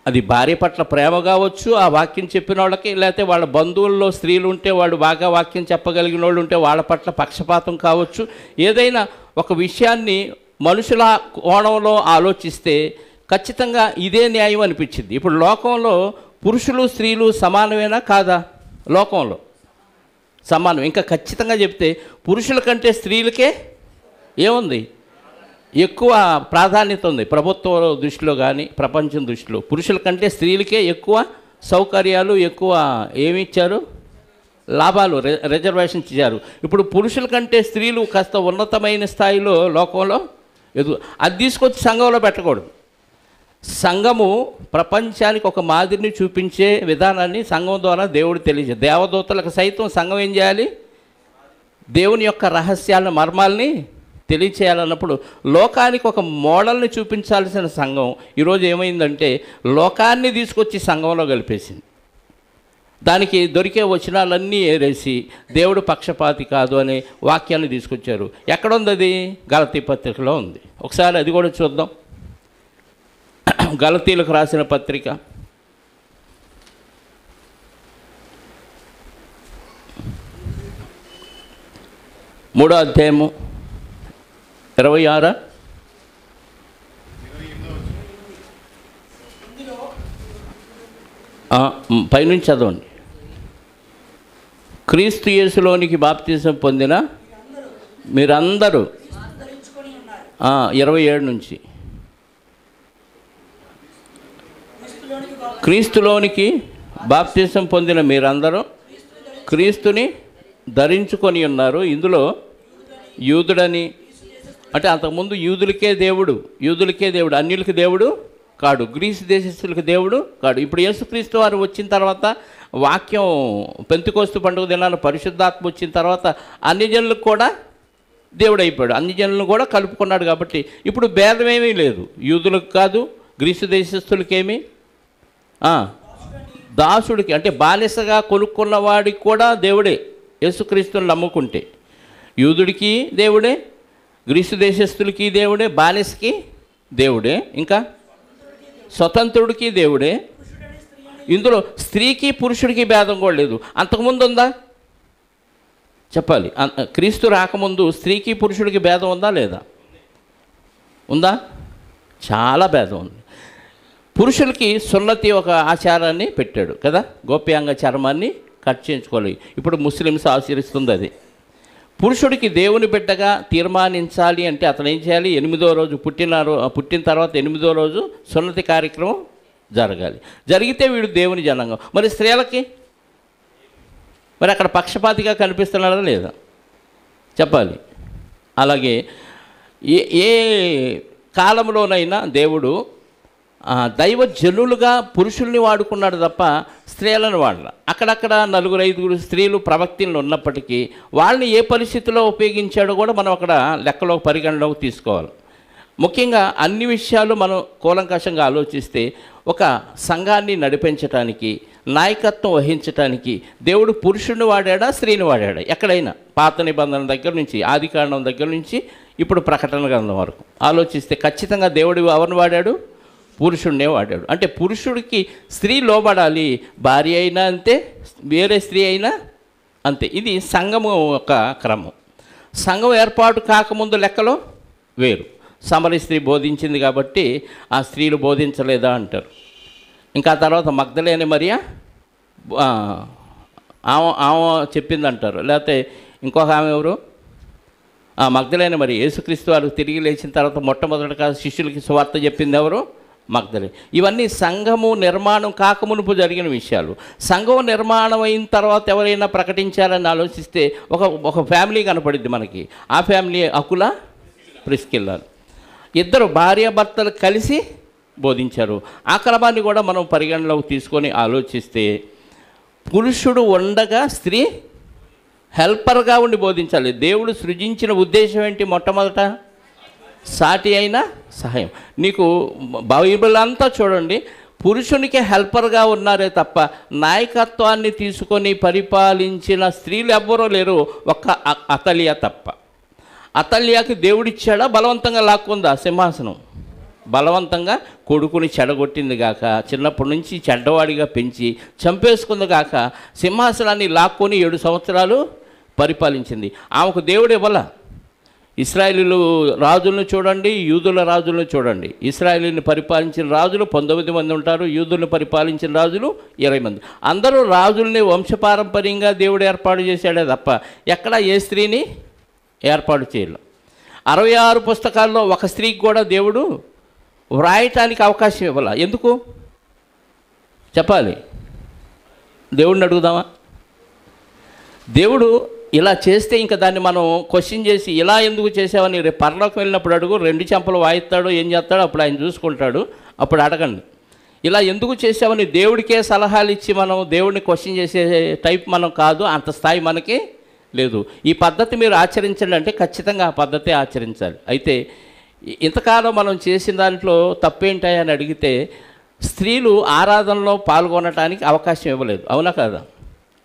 అది భార్య పట్ల ప్రేమ కావచ్చు, ఆ వాక్యం చెప్పిన వాళ్ళకి, లేకపోతే వాళ్ళ బంధువుల్లో స్త్రీలు ఉంటే వాళ్ళు బాగా వాక్యం చెప్పగలిగిన వాళ్ళు ఉంటే వాళ్ళ పట్ల పక్షపాతం కావచ్చు. ఏదైనా ఒక విషయాన్ని మనుషుల కోణంలో ఆలోచిస్తే ఖచ్చితంగా ఇదే న్యాయం అనిపించింది. ఇప్పుడు లోకంలో పురుషులు స్త్రీలు సమానమేనా కాదా? లోకంలో సమానం. ఇంకా ఖచ్చితంగా చెప్తే పురుషుల కంటే స్త్రీలకే ఏముంది? ఎక్కువ ప్రాధాన్యత ఉంది. ప్రభుత్వ దృష్టిలో కానీ ప్రపంచం దృష్టిలో పురుషుల కంటే స్త్రీలకే ఎక్కువ సౌకర్యాలు, ఎక్కువ ఏమి ఇచ్చారు? లాభాలు, రిజర్వేషన్ ఇచ్చారు. ఇప్పుడు పురుషుల కంటే స్త్రీలు కాస్త ఉన్నతమైన స్థాయిలో లోకంలో అది తీసుకొచ్చి సంఘంలో పెట్టకూడదు. సంఘము ప్రపంచానికి ఒక మాదిరిని చూపించే విధానాన్ని సంఘం ద్వారా దేవుడు తెలియజేయాలి. దేవదూతలకు సైతం సంఘం ఏం చేయాలి? దేవుని యొక్క రహస్యాలను, మర్మాలని తెలియచేయాలన్నప్పుడు లోకానికి ఒక మోడల్ని చూపించాల్సిన సంఘం ఈరోజు ఏమైందంటే లోకాన్ని తీసుకొచ్చి సంఘంలో కలిపేసింది. దానికి దొరికే వచనాలన్నీ ఏరేసి దేవుడు పక్షపాతి కాదు అనే వాక్యాన్ని తీసుకొచ్చారు. ఎక్కడుంది అది? గలతీ పత్రికలో ఉంది. ఒకసారి అది కూడా చూద్దాం. గలతీలకు రాసిన పత్రిక 3వ అధ్యాయము 26 పైనుంచి చదవండి. క్రీస్తు యేసులోనికి బాప్తిసం పొందిన మీరందరూ 27 నుంచి క్రీస్తులోనికి బాప్తిసం పొందిన మీరందరూ క్రీస్తుని ధరించుకొని ఉన్నారు. ఇందులో యూదుడని, అంటే అంతకుముందు యూదులకే దేవుడు, అన్యులకి దేవుడు కాడు, గ్రీసు దేశస్తులకు దేవుడు కాడు. ఇప్పుడు యేసుక్రీస్తు వారు వచ్చిన తర్వాత వాక్యం పెంతెకోస్తు పండుగ దినాన పరిశుద్ధాత్మ వచ్చిన తర్వాత అన్ని జనులకు కూడా దేవుడు అయిపోయాడు. అన్ని జనులను కూడా కలుపుకున్నాడు. కాబట్టి ఇప్పుడు భేదమేమీ లేదు. యూదులకు కాదు, గ్రీసు దేశస్తులకేమీ, దాసుడికి అంటే బానిసగా కొనుక్కున్న వాడికి కూడా దేవుడే. యేసుక్రీస్తుని నమ్ముకుంటే యూదుడికి దేవుడే, గ్రీసు దేశస్తులకి దేవుడే, బానిసకి దేవుడే, ఇంకా స్వతంత్రుడికి దేవుడే. ఇందులో స్త్రీకి పురుషుడికి భేదం కూడా లేదు. అంతకుముందు ఉందా చెప్పాలి? క్రీస్తు రాకముందు స్త్రీకి పురుషుడికి భేదం ఉందా లేదా? ఉందా? చాలా భేదం ఉంది. పురుషులకి సున్నతి ఒక ఆచారాన్ని పెట్టాడు కదా, గోప్యాంగ చర్మాన్ని కట్ చేయించుకోవాలి. ఇప్పుడు ముస్లిమ్స్ ఆచరిస్తుంది అది. పురుషుడికి దేవుని బిడ్డగా తీర్మానించాలి అంటే అతను ఏం చేయాలి? 8వ రోజు పుట్టిన తర్వాత 8వ రోజు సున్నతి కార్యక్రమం జరగాలి. జరిగితే వీడు దేవుని జనాంగం. మరి స్త్రీలకి మరి అక్కడ పక్షపాతిగా కనిపిస్తున్నాడా లేదా చెప్పాలి? అలాగే ఏ కాలంలోనైనా దేవుడు దైవజనులుగా పురుషుల్ని వాడుకున్నాడు తప్ప స్త్రీలను వాడల. అక్కడక్కడ 4-5 స్త్రీలు ప్రవక్తలు ఉన్నప్పటికీ వాళ్ళని ఏ పరిస్థితిలో ఉపయోగించాడో కూడా మనం అక్కడ లెక్కలో పరిగణలోకి తీసుకోవాలి. ముఖ్యంగా అన్ని విషయాలు మనం కూలంకషంగా ఆలోచిస్తే ఒక సంఘాన్ని నడిపించటానికి, నాయకత్వం వహించటానికి దేవుడు పురుషుడిని వాడాడా, స్త్రీని వాడాడా? ఎక్కడైనా పాత నిబంధన దగ్గర నుంచి, ఆదికాండం దగ్గర నుంచి ఇప్పుడు ప్రకటన గ్రంథం వరకు ఆలోచిస్తే ఖచ్చితంగా దేవుడు ఎవరిని వాడాడు? పురుషుడినే వాడాడు. అంటే పురుషుడికి స్త్రీ లోబడాలి. భార్య అయినా అంతే, వేరే స్త్రీ అయినా అంతే. ఇది సంఘము ఒక క్రమం. సంఘం ఏర్పాటు కాకముందు లెక్కలో వేరు. సమరీ స్త్రీ బోధించింది కాబట్టి ఆ స్త్రీలు బోధించలేదా అంటారు. ఇంకా తర్వాత మగ్దలేని మరియా ఆమె చెప్పింది అంటారు. లేకపోతే ఇంకొక ఆమె ఎవరు? మగ్దలేని మరి యేసుక్రీస్తు వారు తిరిగి లేచిన తర్వాత మొట్టమొదటిగా శిష్యులకి సువార్త చెప్పింది ఎవరు? మగ్దలేని. ఇవన్నీ సంఘము నిర్మాణం కాకమునుపు జరిగిన విషయాలు. సంఘం నిర్మాణం అయిన తర్వాత ఎవరైనా ప్రకటించాలని ఆలోచిస్తే ఒక ఫ్యామిలీ కనపడింది మనకి. ఆ ఫ్యామిలీ అకుల, ప్రిస్కిల్లా, ఇద్దరు భార్యాభర్తలు కలిసి బోధించారు. ఆ క్రమాన్ని కూడా మనం పరిగణలోకి తీసుకొని ఆలోచిస్తే పురుషుడు ఉండగా స్త్రీ హెల్పర్గా ఉండి బోధించాలి. దేవుడు సృజించిన ఉద్దేశం ఏంటి? మొట్టమొదట సాటి అయిన సహాయం. నీకు బైబిల్ అంతా చూడండి, పురుషునికి హెల్పర్గా ఉన్నారే తప్ప నాయకత్వాన్ని తీసుకొని పరిపాలించిన స్త్రీలు ఎవ్వరూ లేరు, ఒక్క అతల్య తప్ప. అతల్యాకి దేవుడిచ్చాడా? బలవంతంగా లాక్కుందా సింహాసనం? బలవంతంగా కొడుకుని చెడగొట్టింది గాక, చిన్నప్పటి నుంచి చెడ్డవాడిగా పెంచి చంపేసుకుంది గాక, సింహాసనాన్ని లాక్కొని 7 సంవత్సరాలు పరిపాలించింది. ఆమెకు దేవుడు ఇవ్వాల. ఇశ్రాయేలీలు రాజులను చూడండి, యూదుల రాజులను చూడండి. ఇశ్రాయేలీని పరిపాలించిన రాజులు 19 మంది ఉంటారు, యూదులను పరిపాలించిన రాజులు 20 మంది. అందరూ రాజుల్ని వంశపారంపర్యంగా దేవుడు ఏర్పాటు చేశాడే తప్ప ఎక్కడా ఏ స్త్రీని ఏర్పాటు చేయలేదు. 66 పుస్తకాల్లో ఒక స్త్రీకి కూడా దేవుడు వ్రాయటానికి అవకాశం ఇవ్వాల. ఎందుకు చెప్పాలి? దేవుడిని అడుగుదామా? దేవుడు ఇలా చేస్తే ఇంకా దాన్ని మనం క్వశ్చన్ చేసి ఇలా ఎందుకు చేసావని రేపు పరలోకి వెళ్ళినప్పుడు అడుగు. 2 చెంపలు వాయిస్తాడో ఏం చేస్తాడో అప్పుడు ఆయన చూసుకుంటాడు. అప్పుడు అడగండి, ఇలా ఎందుకు చేసావని దేవుడికే సలహాలు ఇచ్చి మనం దేవుడిని క్వశ్చన్ చేసే టైప్ మనం కాదు. అంత స్థాయి మనకి లేదు. ఈ పద్ధతి మీరు ఆచరించండి అంటే ఖచ్చితంగా ఆ పద్ధతి ఆచరించాలి. అయితే ఇంతకాలం మనం చేసిన దాంట్లో తప్పేంటాయని అడిగితే స్త్రీలు ఆరాధనలో పాల్గొనడానికి అవకాశం ఇవ్వలేదు. అవునా కాదా?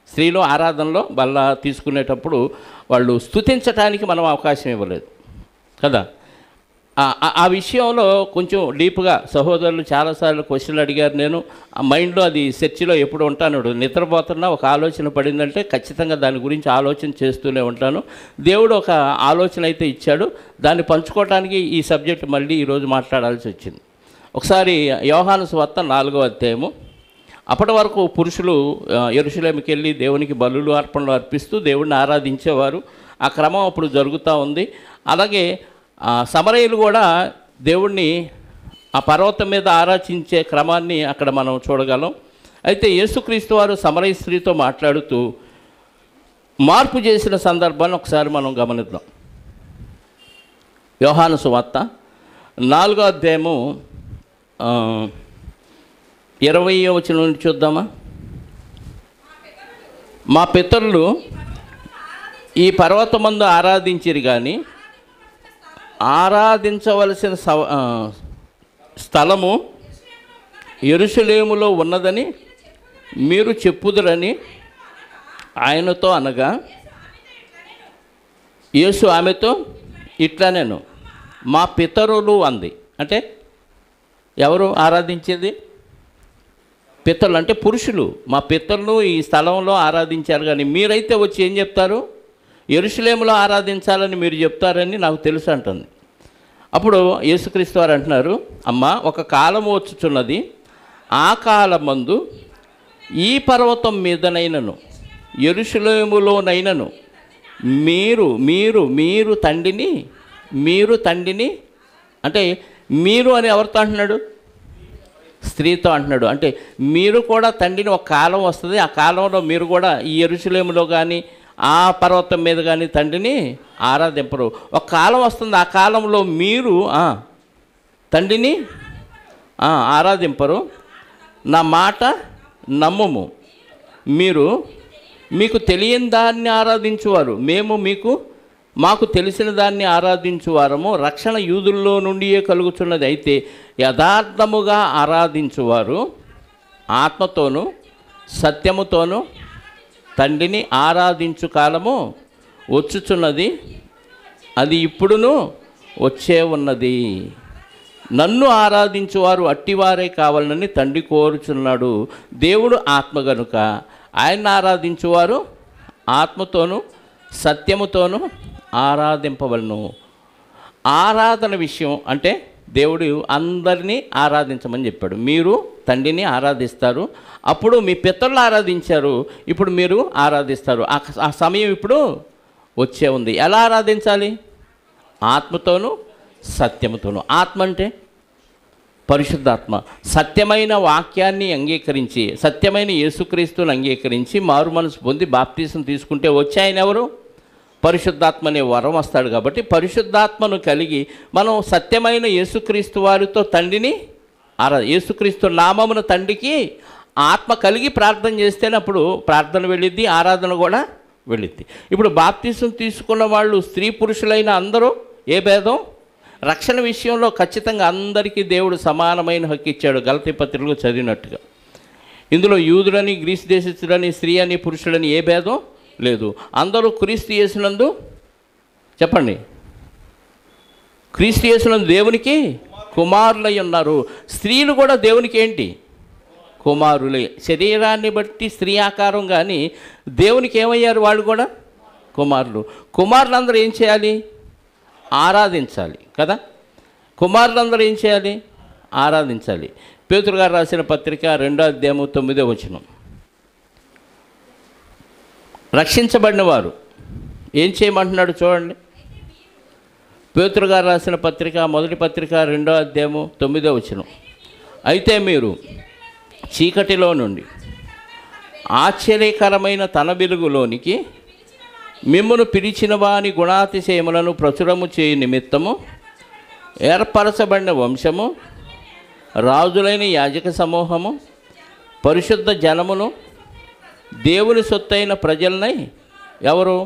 స్త్రీలు ఆరాధనలో బల్ల తీసుకునేటప్పుడు వాళ్ళు స్తుతించటానికి మనం అవకాశం ఇవ్వలేదు కదా. ఆ విషయంలో కొంచెం డీప్గా సహోదరులు చాలాసార్లు క్వశ్చన్లు అడిగారు. నేను ఆ మైండ్లో అది చర్చిలో ఎప్పుడు ఉంటాను, నిద్రపోతున్నా ఒక ఆలోచన పడిందంటే ఖచ్చితంగా దాని గురించి ఆలోచన చేస్తూనే ఉంటాను. దేవుడు ఒక ఆలోచన అయితే ఇచ్చాడు, దాన్ని పంచుకోవడానికి ఈ సబ్జెక్ట్ మళ్ళీ ఈరోజు మాట్లాడాల్సి వచ్చింది. ఒకసారి యోహాను సువార్త 4వ అధ్యాయము. అప్పటి వరకు పురుషులు యెరూషలేముకి వెళ్ళి దేవునికి బలులు అర్పణలు అర్పిస్తూ దేవుడిని ఆరాధించేవారు. ఆ క్రమం అప్పుడు జరుగుతూ ఉంది. అలాగే సమరయులు కూడా దేవుణ్ణి ఆ పర్వతం మీద ఆరాధించే క్రమాన్ని అక్కడ మనం చూడగలం. అయితే యేసుక్రీస్తు వారు సమరయ స్త్రీతో మాట్లాడుతూ మార్పు చేసిన సందర్భాన్ని ఒకసారి మనం గమనిద్దాం. యోహాను సువార్త 4వ అధ్యాయము 20వ వచనం నుండి చూద్దామా. మా పితరులు ఈ పర్వతమందు ఆరాధించిరి కానీ ఆరాధించవలసిన స్థలము యెరూషలేములో ఉన్నదని మీరు చెప్పుదురని ఆయనతో అనగా, యేసు ఆమెతో ఇట్లా నేను మా పితరులు అంది. అంటే ఎవరు ఆరాధించేది? పితరులు అంటే పురుషులు. మా పితరులు ఈ స్థలంలో ఆరాధించారు, కానీ మీరైతే వచ్చి ఏం చెప్తారు? యెరూషలేములో ఆరాధించాలని మీరు చెప్తారని నాకు తెలుసు అంటుంది. అప్పుడు యేసుక్రీస్తు వారు అంటున్నారు, అమ్మ, ఒక కాలం వచ్చుచున్నది, ఆ కాలమందు ఈ పర్వతం మీదనైనను యెరూషలేములోనైనను మీరు మీరు మీరు తండ్రిని అంటే మీరు అని ఎవరితో అంటున్నాడు? స్త్రీతో అంటున్నాడు. అంటే మీరు కూడా తండ్రిని, ఒక కాలం వస్తుంది, ఆ కాలంలో మీరు కూడా ఈ యెరూషలేములో కానీ ఆ పర్వతం మీద కానీ తండ్రిని ఆరాధింపరు. ఒక కాలం వస్తుంది, ఆ కాలంలో మీరు తండ్రిని ఆరాధింపరు. నా మాట నమ్ముము. మీకు తెలియని దాన్ని ఆరాధించువారు, మేము మాకు తెలిసిన దాన్ని ఆరాధించువారము. రక్షణ యూదుల్లో నుండియే కలుగుతున్నది. అయితే యథార్థముగా ఆరాధించువారు ఆత్మతోనూ సత్యముతోనూ తండ్రిని ఆరాధించు కాలము వచ్చుచున్నది, అది ఇప్పుడును వచ్చే ఉన్నది. నన్ను ఆరాధించువారు అట్టివారే కావాలని తండ్రి కోరుచున్నాడు. దేవుడు ఆత్మ గనుక ఆయన్ని ఆరాధించువారు ఆత్మతోనూ సత్యముతోనూ ఆరాధింపవలను. ఆరాధన విషయం అంటే దేవుడు అందరినీ ఆరాధించమని చెప్పాడు. మీరు తండ్రిని ఆరాధిస్తారు, అప్పుడు మీ పితరులు ఆరాధించారు, ఇప్పుడు మీరు ఆరాధిస్తారు. ఆ సమయం ఇప్పుడు వచ్చే ఉంది. ఎలా ఆరాధించాలి? ఆత్మతోనూ సత్యముతోనూ. ఆత్మ అంటే పరిశుద్ధాత్మ. సత్యమైన వాక్యాన్ని అంగీకరించి, సత్యమైన యేసుక్రీస్తుని అంగీకరించి మారు మనసు పొంది బాప్తీసం తీసుకుంటే వచ్చి ఆయన ఎవరు? పరిశుద్ధాత్మ అనే వరం వస్తాడు. కాబట్టి పరిశుద్ధాత్మను కలిగి మనం సత్యమైన యేసుక్రీస్తు వారితో తండ్రిని యేసుక్రీస్తు నామమున తండ్రికి ఆత్మ కలిగి ప్రార్థన చేస్తేనే అప్పుడు ప్రార్థన వెళ్ళిద్ది, ఆరాధన కూడా వెళ్ళిద్ది. ఇప్పుడు బాప్తీసం తీసుకున్న వాళ్ళు స్త్రీ పురుషులైన అందరూ ఏ భేదం? రక్షణ విషయంలో ఖచ్చితంగా అందరికీ దేవుడు సమానమైన హక్కు ఇచ్చాడు, గలతీ పత్రికలో చదివినట్టుగా. ఇందులో యూదులని, గ్రీసు దేశస్తులని, స్త్రీ అని, పురుషులని ఏ భేదం లేదు. అందరూ క్రీస్తు యేసునందు, చెప్పండి, క్రీస్తు యేసునందు దేవునికి కుమారులై ఉన్నారు. స్త్రీలు కూడా దేవునికి ఏంటి? కుమారులే. శరీరాన్ని బట్టి స్త్రీ ఆకారం, కానీ దేవునికి ఏమయ్యారు? వాళ్ళు కూడా కుమారులు. కుమారులందరూ ఏం చేయాలి? ఆరాధించాలి కదా. కుమారులందరూ ఏం చేయాలి? ఆరాధించాలి. పేతురు గారు రాసిన పత్రిక 2వ అధ్యాయము 9వ వచనం. రక్షించబడిన వారు ఏం చేయమంటున్నాడు చూడండి. పేతురు గారు రాసిన పత్రిక, మొదటి పత్రిక 2వ అధ్యాయము 9వ వచనం. అయితే మీరు చీకటిలో నుండి ఆశ్చర్యకరమైన తన వెలుగులోనికి మిమ్మును పిలిచిన వాని గుణాతిశయములను ప్రచురము చేయు నిమిత్తము ఏర్పరచబడిన వంశము, రాజులైన యాజక సమూహము, పరిశుద్ధ జనమును, దేవుని సొత్తైన ప్రజలనై. ఎవరు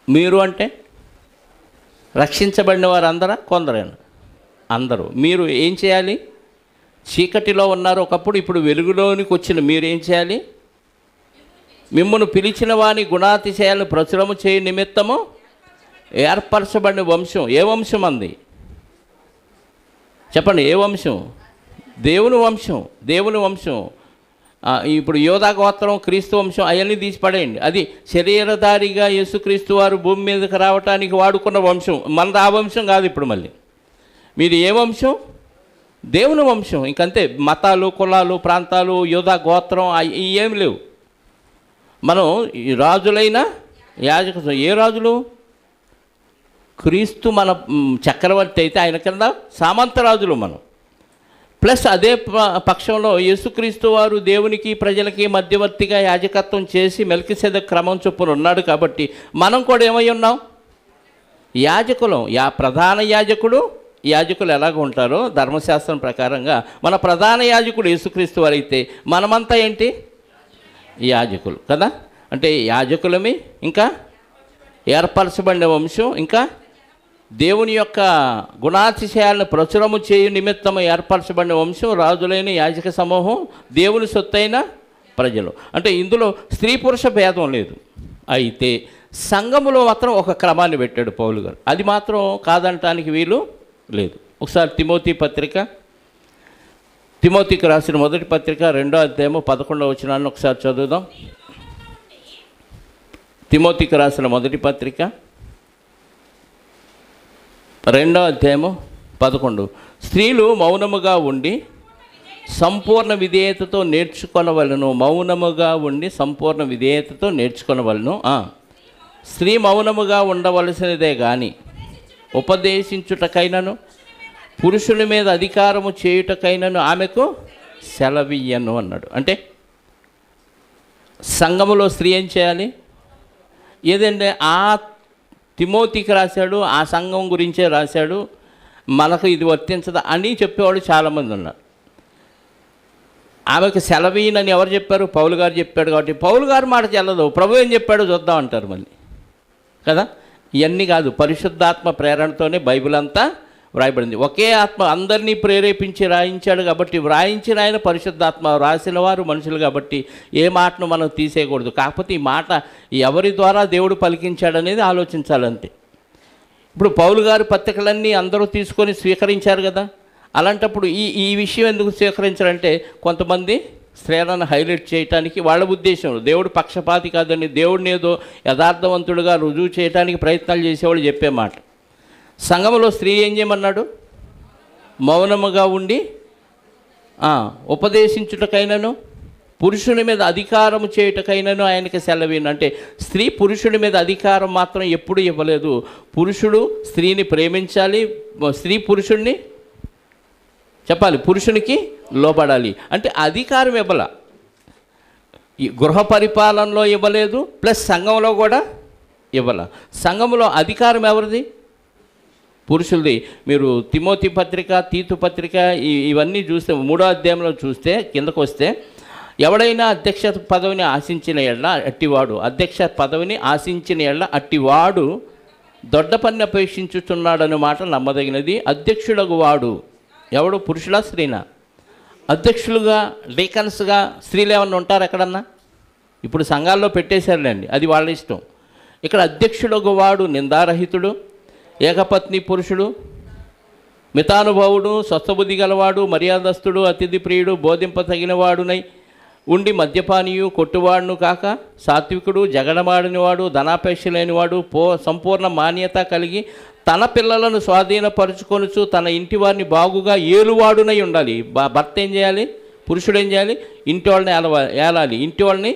మీరు? అంటే రక్షించబడిన వారు అందరా? కొందరైనా? అందరూ. మీరు ఏం చేయాలి? చీకటిలో ఉన్నారు ఒకప్పుడు, ఇప్పుడు వెలుగులోనికి వచ్చిన మీరు ఏం చేయాలి? మిమ్మును పిలిచిన వాని గుణాతిశయాలను ప్రచురము చేయ నిమిత్తము ఏర్పరచబడిన వంశం. ఏ వంశం అంది? చెప్పండి, ఏ వంశం? దేవుని వంశం. దేవుని వంశం. ఇప్పుడు యోధా గోత్రం, క్రీస్తు వంశం అవన్నీ తీసి పడేయండి. అది శరీరధారిగా యేసుక్రీస్తు వారు భూమి మీదకి రావటానికి వాడుకున్న వంశం. మనది ఆ వంశం కాదు. ఇప్పుడు మళ్ళీ మీరు ఏ వంశం? దేవుని వంశం. ఇంకంతే. మతాలు, కులాలు, ప్రాంతాలు, యోధా గోత్రం ఏమి లేవు. మనం రాజులైన యాజక. ఏ రాజులు? క్రీస్తు మన చక్రవర్తి అయితే ఆయన కింద సామంత రాజులు మనం. ప్లస్ అదే పక్షంలో యేసుక్రీస్తు వారు దేవునికి ప్రజలకి మధ్యవర్తిగా యాజకత్వం చేసి మెల్కీసెదెకు క్రమం చొప్పున ఉన్నాడు. కాబట్టి మనం కూడా ఏమై ఉన్నాం? యాజకులం. ప్రధాన యాజకులు ఎలాగ ఉంటారో ధర్మశాస్త్రం ప్రకారంగా మన ప్రధాన యాజకుడు యేసుక్రీస్తు వారు అయితే మనమంతా ఏంటి? యాజకులు కదా. అంటే యాజకులమే, ఇంకా ఏర్పరచబడిన వంశం, ఇంకా దేవుని యొక్క గుణాతిశయాలను ప్రచురము చేయు నిమిత్తము ఏర్పరచబడిన వంశం, రాజులైన యాజక సమూహం, దేవుని సొత్తైన ప్రజలు. అంటే ఇందులో స్త్రీ పురుష భేదం లేదు. అయితే సంఘములో మాత్రం ఒక క్రమాన్ని పెట్టాడు పౌలు గారు. అది మాత్రం కాదనటానికి వీలు లేదు. ఒకసారి తిమోతికి రాసిన మొదటి పత్రిక 2వ అధ్యాయము 11వ వచనాన్ని ఒకసారి చదువుదాం. తిమోతికి రాసిన మొదటి పత్రిక 2వ అధ్యాయము 11. స్త్రీలు మౌనముగా ఉండి సంపూర్ణ విధేయతతో నేర్చుకొనవలను. మౌనముగా ఉండి సంపూర్ణ విధేయతతో నేర్చుకొనవలను. స్త్రీ మౌనముగా ఉండవలసినదే కానీ ఉపదేశించుటకైనను పురుషుల మీద అధికారము చేయుటకైనను ఆమెకు సెలవియ్యను అన్నాడు. అంటే సంఘములో స్త్రీ ఏం చేయాలి? ఏదంటే ఆ తిమోతికి రాశాడు, ఆ సంఘం గురించే రాశాడు, మనకు ఇది వర్తించదా అని చెప్పేవాళ్ళు చాలామంది ఉన్నారు. ఆమెకు సెలవీనని ఎవరు చెప్పారు? పౌలు గారు చెప్పాడు. కాబట్టి పౌలు గారు మాట చెల్లదు, ప్రభు ఏం చెప్పాడో చూద్దాం అంటారు మళ్ళీ కదా. ఇవన్నీ కాదు, పరిశుద్ధాత్మ ప్రేరణతోనే బైబిల్ అంతా వ్రాయబడింది. ఒకే ఆత్మ అందరినీ ప్రేరేపించి రాయించాడు కాబట్టి వ్రాయించిన ఆయన పరిశుద్ధాత్మ, రాసిన వారు మనుషులు కాబట్టి ఏ మాటను మనం తీసేయకూడదు. కాకపోతే ఈ మాట ఎవరి ద్వారా దేవుడు పలికించాడనేది ఆలోచించాలంతే. ఇప్పుడు పౌలు గారి పత్రికలన్నీ అందరూ తీసుకొని స్వీకరించారు కదా. అలాంటప్పుడు ఈ విషయం ఎందుకు స్వీకరించారంటే కొంతమంది స్త్రీలను హైలైట్ చేయడానికి వాళ్ళ ఉద్దేశం, దేవుడు పక్షపాతి కాదని దేవుడిని ఏదో యథార్థవంతుడుగా రుజువు చేయడానికి ప్రయత్నాలు చేసేవాళ్ళు చెప్పే మాట. సంఘములో స్త్రీ ఏం చేయమన్నాడు? మౌనముగా ఉండి ఉపదేశించుటకైనను పురుషుని మీద అధికారము చేయుటకైనను ఆయనకి సెలవిను. అంటే స్త్రీ పురుషుడి మీద అధికారం మాత్రం ఎప్పుడు ఇవ్వలేదు. పురుషుడు స్త్రీని ప్రేమించాలి, స్త్రీ పురుషుడిని చెప్పాలి, పురుషునికి లోబడాలి. అంటే అధికారం ఇవ్వాల. ఈ గృహ పరిపాలనలో ఇవ్వలేదు, ప్లస్ సంఘంలో కూడా ఇవ్వాల. సంఘంలో అధికారం ఎవరిది? పురుషులది. మీరు తిమోతి పత్రిక, తీతు పత్రిక ఇవన్నీ చూస్తే 3వ అధ్యాయంలో చూస్తే కిందకు వస్తే, ఎవడైనా అధ్యక్ష పదవిని ఆశించిన ఎడ్ల అట్టివాడు, అధ్యక్ష పదవిని ఆశించిన ఎడ్ల అట్టివాడు దొడ్డ పని అపేక్షించుతున్నాడనే మాట నమ్మదగినది. అధ్యక్షుడగు వాడు ఎవడు? పురుషులా స్త్రీనా? అధ్యక్షులుగా డీకన్స్గా స్త్రీలు ఏమన్నా ఉంటారు ఎక్కడన్నా? ఇప్పుడు సంఘాల్లో పెట్టేశారులేండి, అది వాళ్ళ ఇష్టం. ఇక్కడ అధ్యక్షుడగు వాడు నిందారహితుడు, ఏకపత్ని పురుషుడు, మితానుభవుడు, స్వస్థబుద్ధి గలవాడు, మర్యాదస్తుడు, అతిథి ప్రియుడు, బోధింపతగినవాడునై ఉండి మద్యపానీయు, కొట్టువాడును కాక సాత్వికుడు, జగడమాడినవాడు, ధనాపేక్ష లేనివాడు, సంపూర్ణ మాన్యత కలిగి తన పిల్లలను స్వాధీనపరుచుకొనుచు తన ఇంటి వారిని బాగుగా ఏలువాడునై ఉండాలి. భర్త ఏం చేయాలి? పురుషుడు ఏం చేయాలి? ఇంటి వాళ్ళని ఏలాలి, ఇంటి వాళ్ళని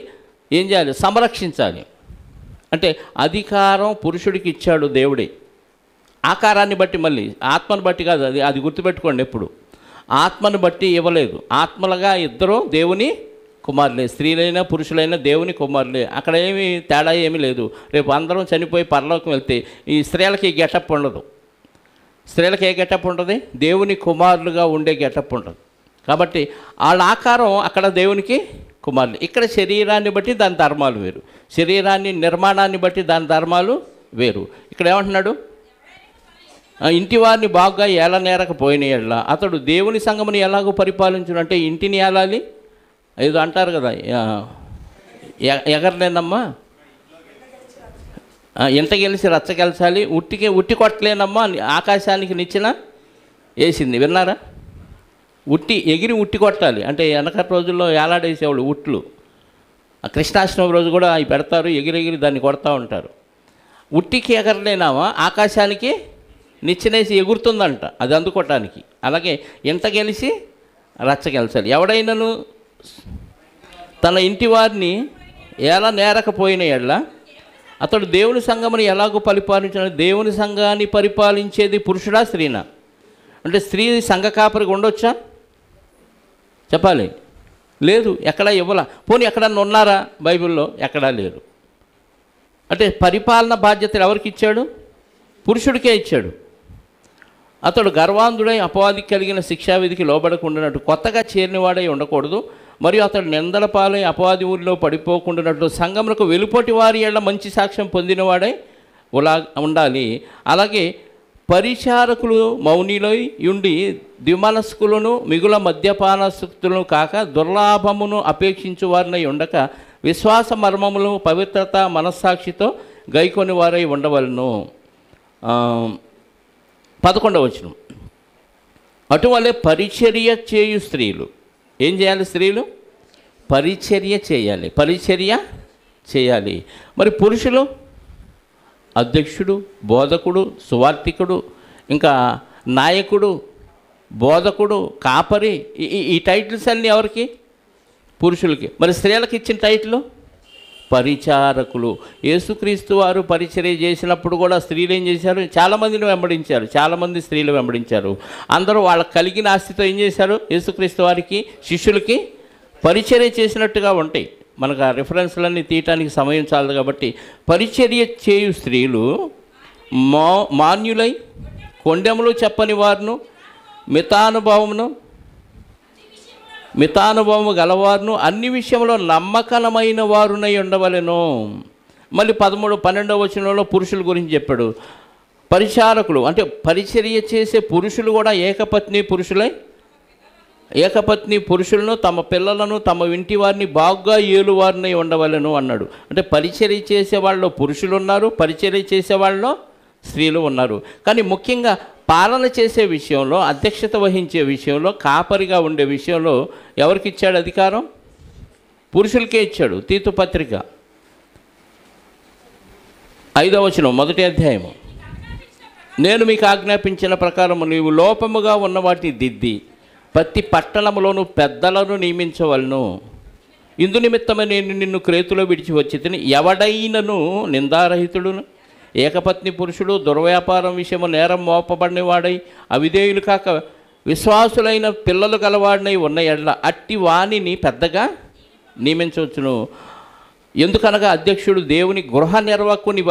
ఏం చేయాలి? సంరక్షించాలి. అంటే అధికారం పురుషుడికి ఇచ్చాడు దేవుడే. ఆకారాన్ని బట్టి, మళ్ళీ ఆత్మను బట్టి కాదు, అది గుర్తుపెట్టుకోండి. ఎప్పుడు ఆత్మను బట్టి ఇవ్వలేదు. ఆత్మలుగా ఇద్దరు దేవుని కుమారులే, స్త్రీలైనా పురుషులైనా దేవుని కుమారులే. అక్కడ ఏమి తేడా ఏమీ లేదు. రేపు అందరం చనిపోయి పరలోకం వెళ్తే ఈ స్త్రీలకి గెటప్ ఉండదు. స్త్రీలకి ఏ గెటప్ ఉంటుంది? దేవుని కుమారులుగా ఉండే గెటప్ ఉంటుంది. కాబట్టి వాళ్ళ ఆకారం అక్కడ దేవునికి కుమారులు. ఇక్కడ శరీరాన్ని బట్టి దాని ధర్మాలు వేరు, శరీరాన్ని నిర్మాణాన్ని బట్టి దాని ధర్మాలు వేరు. ఇక్కడ ఏమంటున్నాడు? ఇంటి వారిని బాగా ఏలనేరకపోయిన ఎడల అతడు దేవుని సంఘముని ఎలాగో పరిపాలించును. అంటే ఇంటిని ఏలాలి, ఏదో అంటారు కదా, ఎగరలేనమ్మా ఇంట గెలిచి రచ్చగెలచాలి, ఉట్టి కొట్టలేనమ్మా ఆకాశానికి నిచ్చెన వేసింది. విన్నారా? ఎగిరి ఉట్టి కొట్టాలి అంటే వెనకటి రోజుల్లో ఏలాడేసేవాళ్ళు ఉట్లు. కృష్ణాష్టమి రోజు కూడా అవి పెడతారు, ఎగిరెగిరి దాన్ని కొడతా ఉంటారు. ఉట్టికి ఎగరలేనామా ఆకాశానికి నిచ్చెనేసి ఎగురుతుందంట, అది అందుకోవటానికి. అలాగే ఇంట గెలిచి రచ్చగెలచాలి. ఎవడైనాను తన ఇంటి వారిని ఎలా నేరకపోయిన ఎడల అతడు దేవుని సంఘముని ఎలాగో పరిపాలించాడు. దేవుని సంఘాన్ని పరిపాలించేది పురుషుడా స్త్రీనా? అంటే స్త్రీ సంఘ కాపరిగా ఉండొచ్చా? చెప్పాలి. లేదు, ఎక్కడా ఇవ్వాల. పోనీ ఎక్కడన్నా ఉన్నారా బైబిల్లో? ఎక్కడా లేరు. అంటే పరిపాలన బాధ్యతలు ఎవరికి ఇచ్చాడు? పురుషుడికే ఇచ్చాడు. అతడు గర్వాంధుడై అపవాదికి కలిగిన శిక్షావిధికి లోబడకుండానట్టు కొత్తగా చేరినవాడై ఉండకూడదు. మరియు అతడు నిందల పాలై అపవాది ఊరిలో పడిపోకుండానట్లు సంఘములకు వెలుపటి వారి ఏళ్ళ మంచి సాక్ష్యం పొందినవాడై ఉండాలి. అలాగే పరిచారకులు మౌనిలై ఉండి ద్విమనస్కులను మిగుల మద్యపానాసక్తులను కాక దుర్లాభమును అపేక్షించు వారినై ఉండక విశ్వాస మర్మములు పవిత్రత మనస్సాక్షితో గైకొని వారై ఉండవలను. 11వ వచనం. అటువలే పరిచర్య చేయు స్త్రీలు. ఏం చేయాలి? స్త్రీలు పరిచర్య చేయాలి, పరిచర్య చేయాలి. మరి పురుషులు అధ్యక్షుడు, బోధకుడు, సువార్థికుడు, ఇంకా నాయకుడు, బోధకుడు, కాపరి, ఈ టైటిల్స్ అన్నీ ఎవరికి? పురుషులకి. మరి స్త్రీలకు ఇచ్చిన టైటిల్ పరిచారకులు. యేసుక్రీస్తు వారు పరిచర్య చేసినప్పుడు కూడా స్త్రీలు ఏం చేశారు? చాలామందిని వెంబడించారు, చాలామంది స్త్రీలు వెంబడించారు. అందరూ వాళ్ళకి కలిగిన ఆస్తితో ఏం చేశారు? యేసుక్రీస్తు వారికి, శిష్యులకి పరిచర్య చేసినట్టుగా ఉంటాయి. మనకు ఆ రిఫరెన్స్లన్నీ తీయటానికి సమయం చాలదు కాబట్టి, పరిచర్య చేయు స్త్రీలు మాన్యులై, కొండెములు చెప్పని వారును, మితానుభవము గలవారును, అన్ని విషయంలో నమ్మకమైన వారునై ఉండవలెను. మళ్ళీ 13-12 వచనంలో పురుషుల గురించి చెప్పాడు. పరిచారకులు అంటే పరిచర్య చేసే పురుషులు కూడా ఏకపత్ని పురుషులను, తమ పిల్లలను, తమ ఇంటి వారిని బాగా ఏలువారినై ఉండవలెను అన్నాడు. అంటే పరిచర్య చేసే వాళ్ళలో పురుషులు ఉన్నారు, పరిచర్య చేసే వాళ్ళలో స్త్రీలు ఉన్నారు. కానీ ముఖ్యంగా పాలన చేసే విషయంలో, అధ్యక్షత వహించే విషయంలో, కాపరిగా ఉండే విషయంలో ఎవరికి ఇచ్చాడు అధికారం? పురుషులకే ఇచ్చాడు. తీతు పత్రిక 5వ వచనం, 1వ అధ్యాయము. నేను మీకు ఆజ్ఞాపించిన ప్రకారము నీవు లోపముగా ఉన్న వాటిని దిద్ది ప్రతి పట్టణములోను పెద్దలను నియమించవలను. ఇందు నిమిత్తమే నేను నిన్ను క్రేతులో విడిచి వచ్చి తిని, ఎవడైనను నిందారహితుడును, ఏకపత్ని పురుషుడు, దుర్వ్యాపారం విషయము నేరం మోపబడిన వాడై అవిధేయులు కాక విశ్వాసులైన పిల్లలు గలవాడినై ఉన్న ఎడల అట్టి వాణిని పెద్దగా నియమించవచ్చును. ఎందుకనగా అధ్యక్షుడు దేవుని గృహ నిర్వాహకుని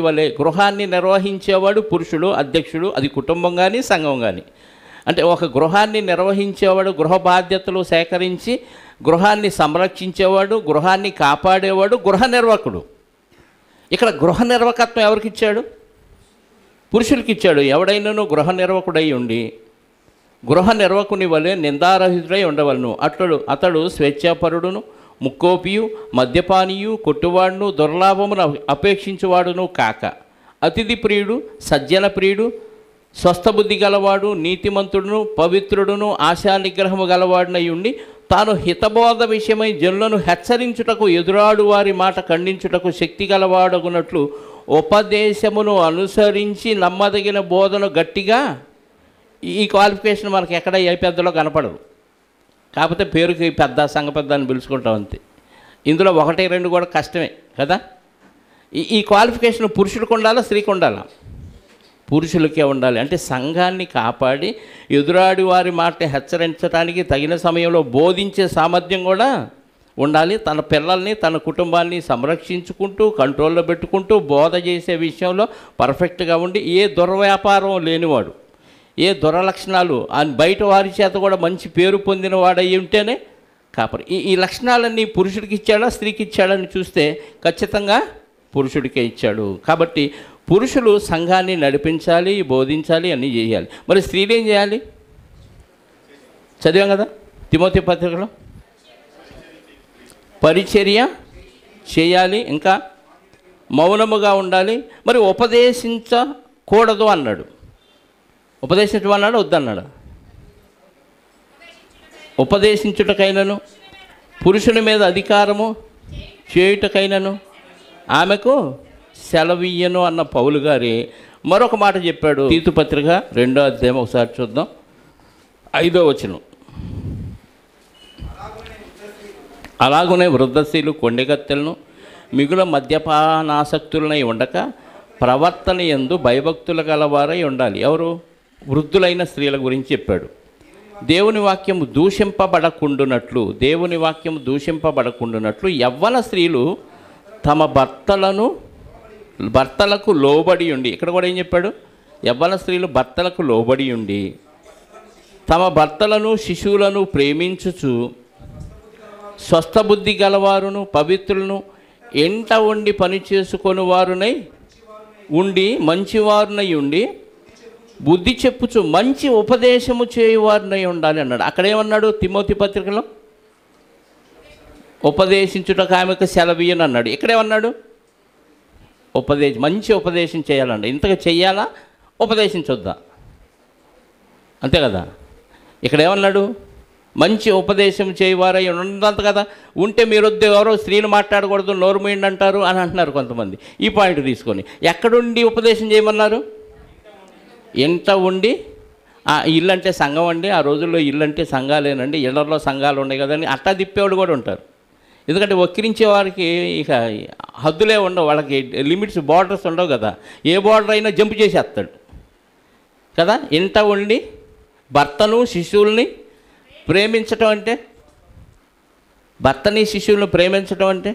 వలె గృహాన్ని నిర్వహించేవాడు పురుషుడు అధ్యక్షుడు. అది కుటుంబం కానీ సంఘం కానీ. అంటే ఒక గృహాన్ని నిర్వహించేవాడు, గృహ బాధ్యతలు సేకరించి గృహాన్ని సంరక్షించేవాడు, గృహాన్ని కాపాడేవాడు గృహ నిర్వాహకుడు. ఇక్కడ గృహ నిర్వాహకత్వం ఎవరికి ఇచ్చాడు? పురుషులకి ఇచ్చాడు. ఎవడైనాను గృహ నిర్వాహకుడై ఉండి గృహ నిర్వాహకుని వలె నిందారహితుడై ఉండవలను. అతడు స్వేచ్ఛాపరుడును, ముక్కోపియు, మద్యపానీయు, కొట్టువాడును, దుర్లాభమును అపేక్షించువాడును కాక అతిథి ప్రియుడు, సజ్జన ప్రియుడు, స్వస్థబుద్ధి గలవాడు, నీతిమంతుడును, పవిత్రుడును, ఆశా నిగ్రహము గలవాడునై ఉండి తాను హితబోధ విషయమై జనులను హెచ్చరించుటకు, ఎదురాడు వారి మాట ఖండించుటకు శక్తి గలవాడగునట్లు ఉపదేశమును అనుసరించి నమ్మదగిన బోధను గట్టిగా. ఈ క్వాలిఫికేషన్ మనకి ఎక్కడ ఏ పెద్దలో కనపడదు. కాకపోతే పేరుకి పెద్ద, సంఘ పెద్ద అని పిలుచుకుంటాం అంతే. ఇందులో 1-2 కూడా కష్టమే కదా. ఈ క్వాలిఫికేషన్ పురుషుడికి ఉండాలా, స్త్రీకి ఉండాలా? పురుషులకే ఉండాలి. అంటే సంఘాన్ని కాపాడి ఎదురాడి వారి మాట హెచ్చరించడానికి తగిన సమయంలో బోధించే సామర్థ్యం కూడా ఉండాలి. తన పిల్లల్ని, తన కుటుంబాన్ని సంరక్షించుకుంటూ, కంట్రోల్లో పెట్టుకుంటూ, బోధ చేసే విషయంలో పర్ఫెక్ట్గా ఉండి, ఏ దుర్వ్యాపారం లేనివాడు, ఏ దురలక్షణాలు బయట వారి చేత కూడా మంచి పేరు పొందిన వాడయి ఉంటేనే కాపరి. ఈ లక్షణాలన్నీ పురుషుడికి ఇచ్చాడా, స్త్రీకి ఇచ్చాడని చూస్తే ఖచ్చితంగా పురుషుడికే ఇచ్చాడు. కాబట్టి పురుషులు సంఘాన్ని నడిపించాలి, బోధించాలి, అన్నీ చేయాలి. మరి స్త్రీలు ఏం చేయాలి? చదివాం కదా తిమోతి పత్రికలో, పరిచర్య చేయాలి, ఇంకా మౌనముగా ఉండాలి. మరి ఉపదేశించకూడదు అన్నాడు. ఉపదేశించమన్నాడు, వద్దన్నాడు? ఉపదేశించుటకైనను, పురుషుని మీద అధికారము చేయుటకైనను ఆమెకు సెలవియ్యను అన్న పౌలు గారి మరొక మాట చెప్పాడు. తీతు పత్రిక 2వ అధ్యాయం ఒకసారి చూద్దాం, 5వ వచనం. అలాగునే వృద్ధశీలు కొండెగత్తెలను మిగుల మద్యపానాసక్తులనై ఉండక ప్రవర్తన యందు భయభక్తులు గలవారై ఉండాలి. ఎవరు? వృద్ధులైన స్త్రీల గురించి చెప్పాడు. దేవుని వాక్యము దూషింపబడకుండునట్లు యవ్వన స్త్రీలు తమ భర్తలకు లోబడి ఉండి, ఇక్కడ కూడా ఏం చెప్పాడు? యవ్వన స్త్రీలు భర్తలకు లోబడి ఉండి తమ భర్తలను శిశువులను ప్రేమించుచు స్వస్థబుద్ధి గలవారును పవిత్రులను ఎంట ఉండి పని చేసుకొని వారునై ఉండి మంచివారునై ఉండి బుద్ధి చెప్పుచు మంచి ఉపదేశము చేయువారునై ఉండాలి అన్నాడు. అక్కడేమన్నాడు? తిమోతి పత్రికలో ఉపదేశించుటకు ఆమెకు సెలవియ్యను అన్నాడు. ఇక్కడేమన్నాడు? మంచి ఉపదేశం చేయాలండి. ఇంతగా చెయ్యాలా, ఉపదేశించొద్దా? అంతే కదా. ఇక్కడ ఏమన్నాడు? మంచి ఉపదేశం చేయవారై ఉన్నంత కదా. ఉంటే మీరు వద్దు, ఎవరో స్త్రీలు మాట్లాడకూడదు, నోరు మూయండి అంటారు అని అంటున్నారు కొంతమంది. ఈ పాయింట్ తీసుకొని ఎక్కడుండి ఉపదేశం చేయమన్నారు? ఇంట ఉండి. ఇల్లు అంటే సంఘం అండి, ఆ రోజుల్లో ఇల్లు అంటే సంఘాలేనండి, ఇళ్లలో సంఘాలు ఉన్నాయి కదండి, అట్టా తిప్పేవాళ్ళు కూడా ఉంటారు. ఎందుకంటే వక్రించే వారికి ఇక హద్దులే ఉండవు, వాళ్ళకి లిమిట్స్, బార్డర్స్ ఉండవు కదా. ఏ బార్డర్ అయినా జంప్ చేసేస్తాడు కదా. ఇంట ఉండి భర్తను శిశువుల్ని ప్రేమించటం అంటే, భర్తని శిశువులను ప్రేమించటం అంటే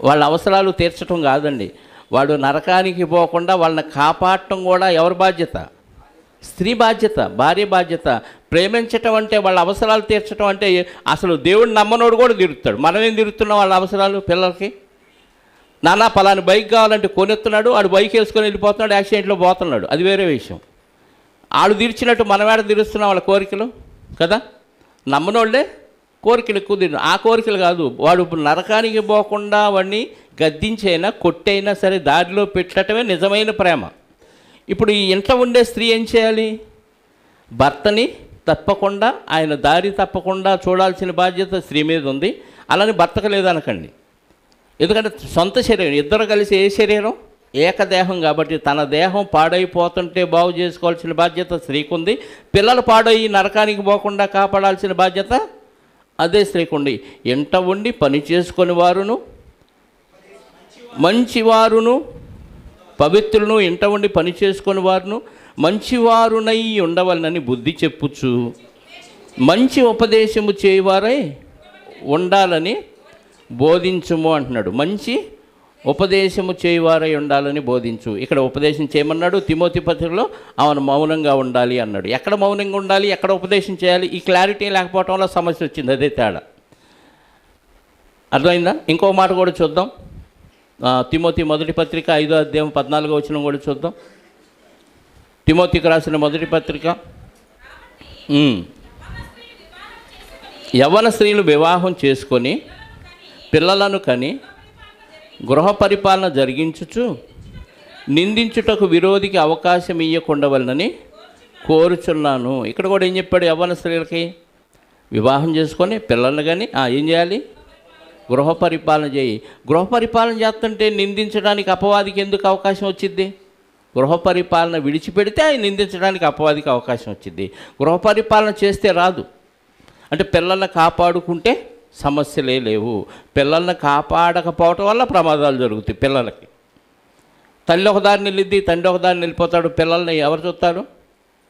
వాళ్ళ అవసరాలు తీర్చడం కాదండి. వాడు నరకానికి పోకుండా వాళ్ళని కాపాడటం కూడా ఎవరి బాధ్యత? స్త్రీ బాధ్యత, భార్య బాధ్యత. ప్రేమించటం అంటే వాళ్ళ అవసరాలు తీర్చడం అంటే అసలు దేవుడిని నమ్మనోడు కూడా తిరుగుతాడు. మనమేం తిరుగుతున్నాం వాళ్ళ అవసరాలు? పిల్లలకి నాన్న పలాని బైక్ కావాలంటే కొనెత్తున్నాడు, వాడు బైక్ వేసుకొని వెళ్ళిపోతున్నాడు, యాక్సిడెంట్లో పోతున్నాడు, అది వేరే విషయం. వాళ్ళు తీర్చినట్టు మనమేడ తీరుస్తున్నాం వాళ్ళ కోరికలు కదా. నమ్మనోళ్ళే కోరికలు ఎక్కువ తిరు. ఆ కోరికలు కాదు, వాడు నరకానికి పోకుండా వాడిని గద్దించైనా కొట్టైనా సరే దారిలో పెట్టడమే నిజమైన ప్రేమ. ఇప్పుడు ఈ ఇంట్లో ఉండే స్త్రీ ఏం చేయాలి? భర్తని తప్పకుండా, ఆయన దారి తప్పకుండా చూడాల్సిన బాధ్యత స్త్రీ మీద ఉంది. అలానే భర్తకు లేదనకండి. ఎందుకంటే సొంత శరీరం, ఇద్దరు కలిసి ఏ శరీరం? ఏకదేహం. కాబట్టి తన దేహం పాడైపోతుంటే బాగు చేసుకోవాల్సిన బాధ్యత స్త్రీకి ఉంది. పిల్లలు పాడయ్యి నరకానికి పోకుండా కాపాడాల్సిన బాధ్యత అదే స్త్రీకి ఉంది. ఇంట ఉండి పని చేసుకొని వారును మంచివారును, పవిత్రులను, ఇంట ఉండి పని చేసుకొని వారును మంచివారునై ఉండవలనని బుద్ధి చెప్పుచు మంచి ఉపదేశము చేయవారై ఉండాలని బోధించుము అంటున్నాడు. మంచి ఉపదేశము చేయవారై ఉండాలని బోధించు. ఇక్కడ ఉపదేశం చేయమన్నాడు. తిమోతి పత్రికలో అవను మౌనంగా ఉండాలి అన్నాడు. ఎక్కడ మౌనంగా ఉండాలి, ఎక్కడ ఉపదేశం చేయాలి, ఈ క్లారిటీ లేకపోవటం వల్ల సమస్య వచ్చింది. అదే తేడా. అర్థమైందా? ఇంకో మాట కూడా చూద్దాం. తిమోతి మొదటి పత్రిక 5వ అధ్యాయం 14వ వచనం కూడా చూద్దాం. తిమోతికి రాసిన మొదటి పత్రిక. యవ్వన స్త్రీలు వివాహం చేసుకొని పిల్లలను కని గృహ పరిపాలన జరిగించుచు నిందించుటకు విరోధికి అవకాశం ఇయ్యకుండవలనని కోరుచున్నాను. ఇక్కడ కూడా ఏం చెప్పాడు? యవ్వన స్త్రీలకి వివాహం చేసుకొని పిల్లలను కానీ ఏం చేయాలి? గృహ పరిపాలన చేయి. గృహ పరిపాలన చేస్తుంటే నిందించడానికి అపవాదికి ఎందుకు అవకాశం వచ్చింది? గృహ పరిపాలన విడిచిపెడితే ఆయన నిందించడానికి అపవాదికి అవకాశం వచ్చింది. గృహ పరిపాలన చేస్తే రాదు. అంటే పిల్లల్ని కాపాడుకుంటే సమస్యలే లేవు. పిల్లల్ని కాపాడకపోవటం వల్ల ప్రమాదాలు జరుగుతాయి. పిల్లలకి తల్లి ఒక దారిని వెళ్ళిద్ది, తండ్రి ఒక దారిని వెళ్ళిపోతాడు. పిల్లల్ని ఎవరు చూస్తారు?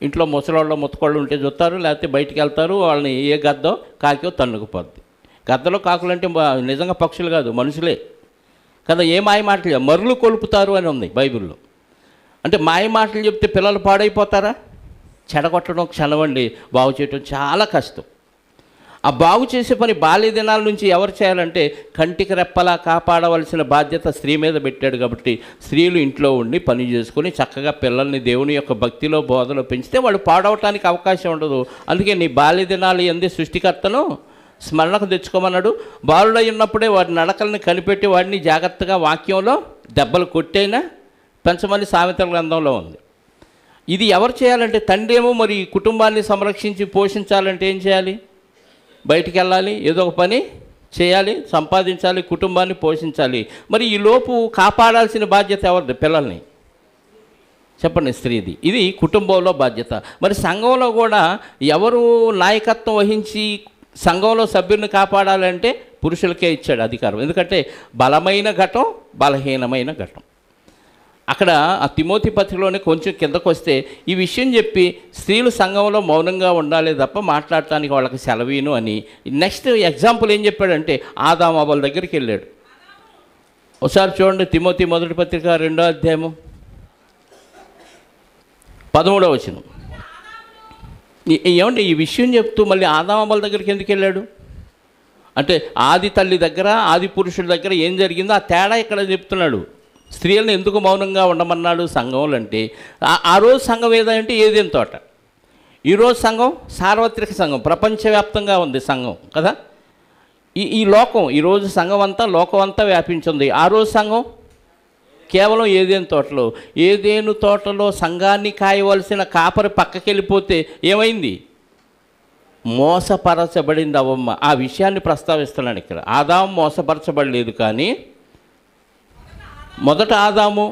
ఇంట్లో ముసలోళ్ళు ముత్తకోళ్ళు ఉంటే చూస్తారు, లేకపోతే బయటికి వెళ్తారు. వాళ్ళని ఏ గద్దో కాకియో తన్నుకుపోద్ది. గద్దలో కాకులు అంటే నిజంగా పక్షులు కాదు, మనుషులే కదా. ఏ మాయ మాటలు, మరులు కొలుపుతారు అని ఉంది బైబిల్లో. అంటే మాయ మాటలు చెప్తే పిల్లలు పాడైపోతారా? చెడగొట్టడం క్షణమండి, బాగు చేయటం చాలా కష్టం. ఆ బాగు చేసే పని బాల్య దినాల నుంచి ఎవరు చేయాలంటే కంటికి రెప్పలా కాపాడవలసిన బాధ్యత స్త్రీ మీద పెట్టాడు. కాబట్టి స్త్రీలు ఇంట్లో ఉండి పని చేసుకొని చక్కగా పిల్లల్ని దేవుని యొక్క భక్తిలో బోధలో పెంచితే వాళ్ళు పాడవటానికి అవకాశం ఉండదు. అందుకే నీ బాల్య దినాలు ఎందు సృష్టికర్తను స్మరణకు తెచ్చుకోమన్నాడు. బాలుడై ఉన్నప్పుడే వాడి నడకల్ని కనిపెట్టి వాడిని జాగ్రత్తగా వాక్యంలో దెబ్బలు కొట్టైనా పెంచమని సామెతల గ్రంథంలో ఉంది. ఇది ఎవరు చేయాలంటే తండ్రి ఏమో మరి కుటుంబాన్ని సంరక్షించి పోషించాలంటే ఏం చేయాలి? బయటికి వెళ్ళాలి, ఏదో ఒక పని చేయాలి, సంపాదించాలి, కుటుంబాన్ని పోషించాలి. మరి ఈ లోపు కాపాడాల్సిన బాధ్యత ఎవరిది? పిల్లల్ని. చెప్పండి, స్త్రీది. ఇది కుటుంబంలో బాధ్యత. మరి సంఘంలో కూడా ఎవరు నాయకత్వం వహించి సంఘంలో సభ్యుల్ని కాపాడాలంటే పురుషులకే ఇచ్చాడు అధికారం. ఎందుకంటే బలమైన ఘటం, బలహీనమైన ఘటం. అక్కడ ఆ తిమోతి పత్రికలోనే కొంచెం కిందకు వస్తే ఈ విషయం చెప్పి స్త్రీలు సంఘంలో మౌనంగా ఉండాలి తప్ప మాట్లాడటానికి వాళ్ళకి సెలవీను అని. నెక్స్ట్ ఎగ్జాంపుల్ ఏం చెప్పాడంటే ఆదాము అవ్వల దగ్గరికి వెళ్ళాడు. ఒకసారి చూడండి, తిమోతి మొదటి పత్రిక 2వ అధ్యాయము 13వ వచనం. ఏమంటే ఈ విషయం చెప్తూ మళ్ళీ ఆదాము అవ్వల దగ్గరికి ఎందుకు వెళ్ళాడు అంటే ఆది తల్లి దగ్గర, ఆది పురుషుడి దగ్గర ఏం జరిగిందో ఆ తేడా ఇక్కడ చెప్తున్నాడు. స్త్రీలను ఎందుకు మౌనంగా ఉండమన్నాడు సంఘంలో అంటే ఆ రోజు సంఘం ఏదంటే ఏదేం తోట. ఈరోజు సంఘం సార్వత్రిక సంఘం, ప్రపంచవ్యాప్తంగా ఉంది సంఘం కదా. ఈ లోకం ఈరోజు సంఘం అంతా లోకం అంతా వ్యాపించింది. ఆ రోజు సంఘం కేవలం ఏదేను తోటలో. ఏదేను తోటలో సంఘాన్ని కాయవలసిన కాపరి పక్కకి వెళ్ళిపోతే ఏమైంది? మోసపరచబడింది అవ్వమ్మ. ఆ విషయాన్ని ప్రస్తావిస్తున్నాను ఇక్కడ. ఆదాము మోసపరచబడలేదు, కానీ మొదట ఆదాము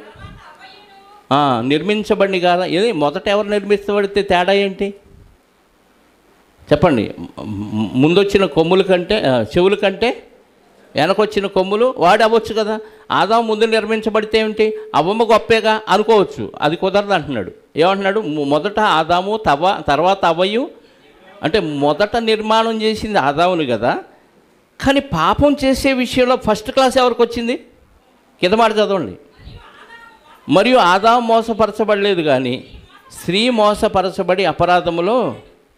నిర్మించబడి కాదా? ఏది మొదట ఎవరు నిర్మించబడితే తేడా ఏంటి చెప్పండి? ముందొచ్చిన కొమ్ముల కంటే, చెవుల కంటే వెనకొచ్చిన కొమ్ములు వాడు అవ్వచ్చు కదా. ఆదాము ముందు నిర్మించబడితే ఏమిటి? అవ్వమ్మ గొప్పేగా అనుకోవచ్చు. అది కుదరదు అంటున్నాడు. ఏమంటున్నాడు? మొదట ఆదాము తర్వాత అవ్వయు. అంటే మొదట నిర్మాణం చేసింది ఆదాముని కదా, కానీ పాపం చేసే విషయంలో ఫస్ట్ క్లాస్ ఎవరికి వచ్చింది? కింద మాట చదవండి. మరియు ఆదాము మోసపరచబడలేదు, కానీ స్త్రీ మోసపరచబడి అపరాధములో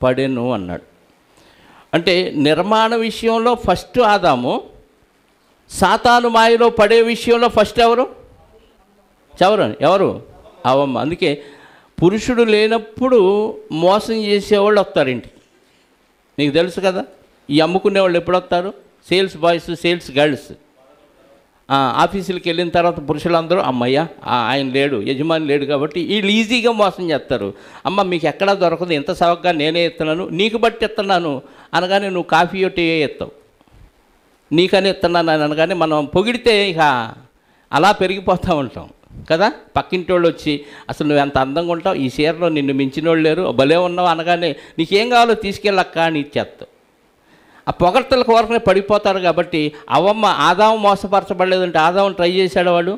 పడెను అన్నాడు. అంటే నిర్మాణ విషయంలో ఫస్ట్ ఆదాము, సాతాను మాయలో పడే విషయంలో ఫస్ట్ ఎవరు? అవ్వమ్మ. అందుకే పురుషుడు లేనప్పుడు మోసం చేసేవాళ్ళు వస్తారు ఇంటికి. నీకు తెలుసు కదా, ఈ అమ్ముకునే వాళ్ళు ఎప్పుడు వస్తారు? Sales boys, sales girls. ఆఫీసులకు వెళ్ళిన తర్వాత పురుషులందరూ అమ్మయ్య ఆయన లేడు, యజమాని లేడు కాబట్టి వీళ్ళు ఈజీగా మోసం చేస్తారు. అమ్మ మీకు ఎక్కడా దొరకదు, ఎంత సవగ్గా నేనే ఎత్తున్నాను, నీకు బట్టి ఎత్తున్నాను అనగానే నువ్వు కాఫీ టీ ఎత్తావు, నీకని ఎత్తున్నాను అని అనగానే మనం పొగిడితే ఇక అలా పెరిగిపోతూ ఉంటాం కదా. పక్కింటి వాళ్ళు వచ్చి అసలు నువ్వు ఎంత అందంగా ఉంటావు, ఈ చీరలో నిన్ను మించిన వాళ్ళు లేరు, భలే ఉన్నావు అనగానే నీకేం కావాలో తీసుకెళ్ళక్క అని ఇచ్చేస్తావు. ఆ పొగడ్తల కోరకనే పడిపోతారు. కాబట్టి అవ్వమ్మ ఆదాము మోసపరచబడలేదంటే ఆదాము ట్రై చేశాడు, వాడు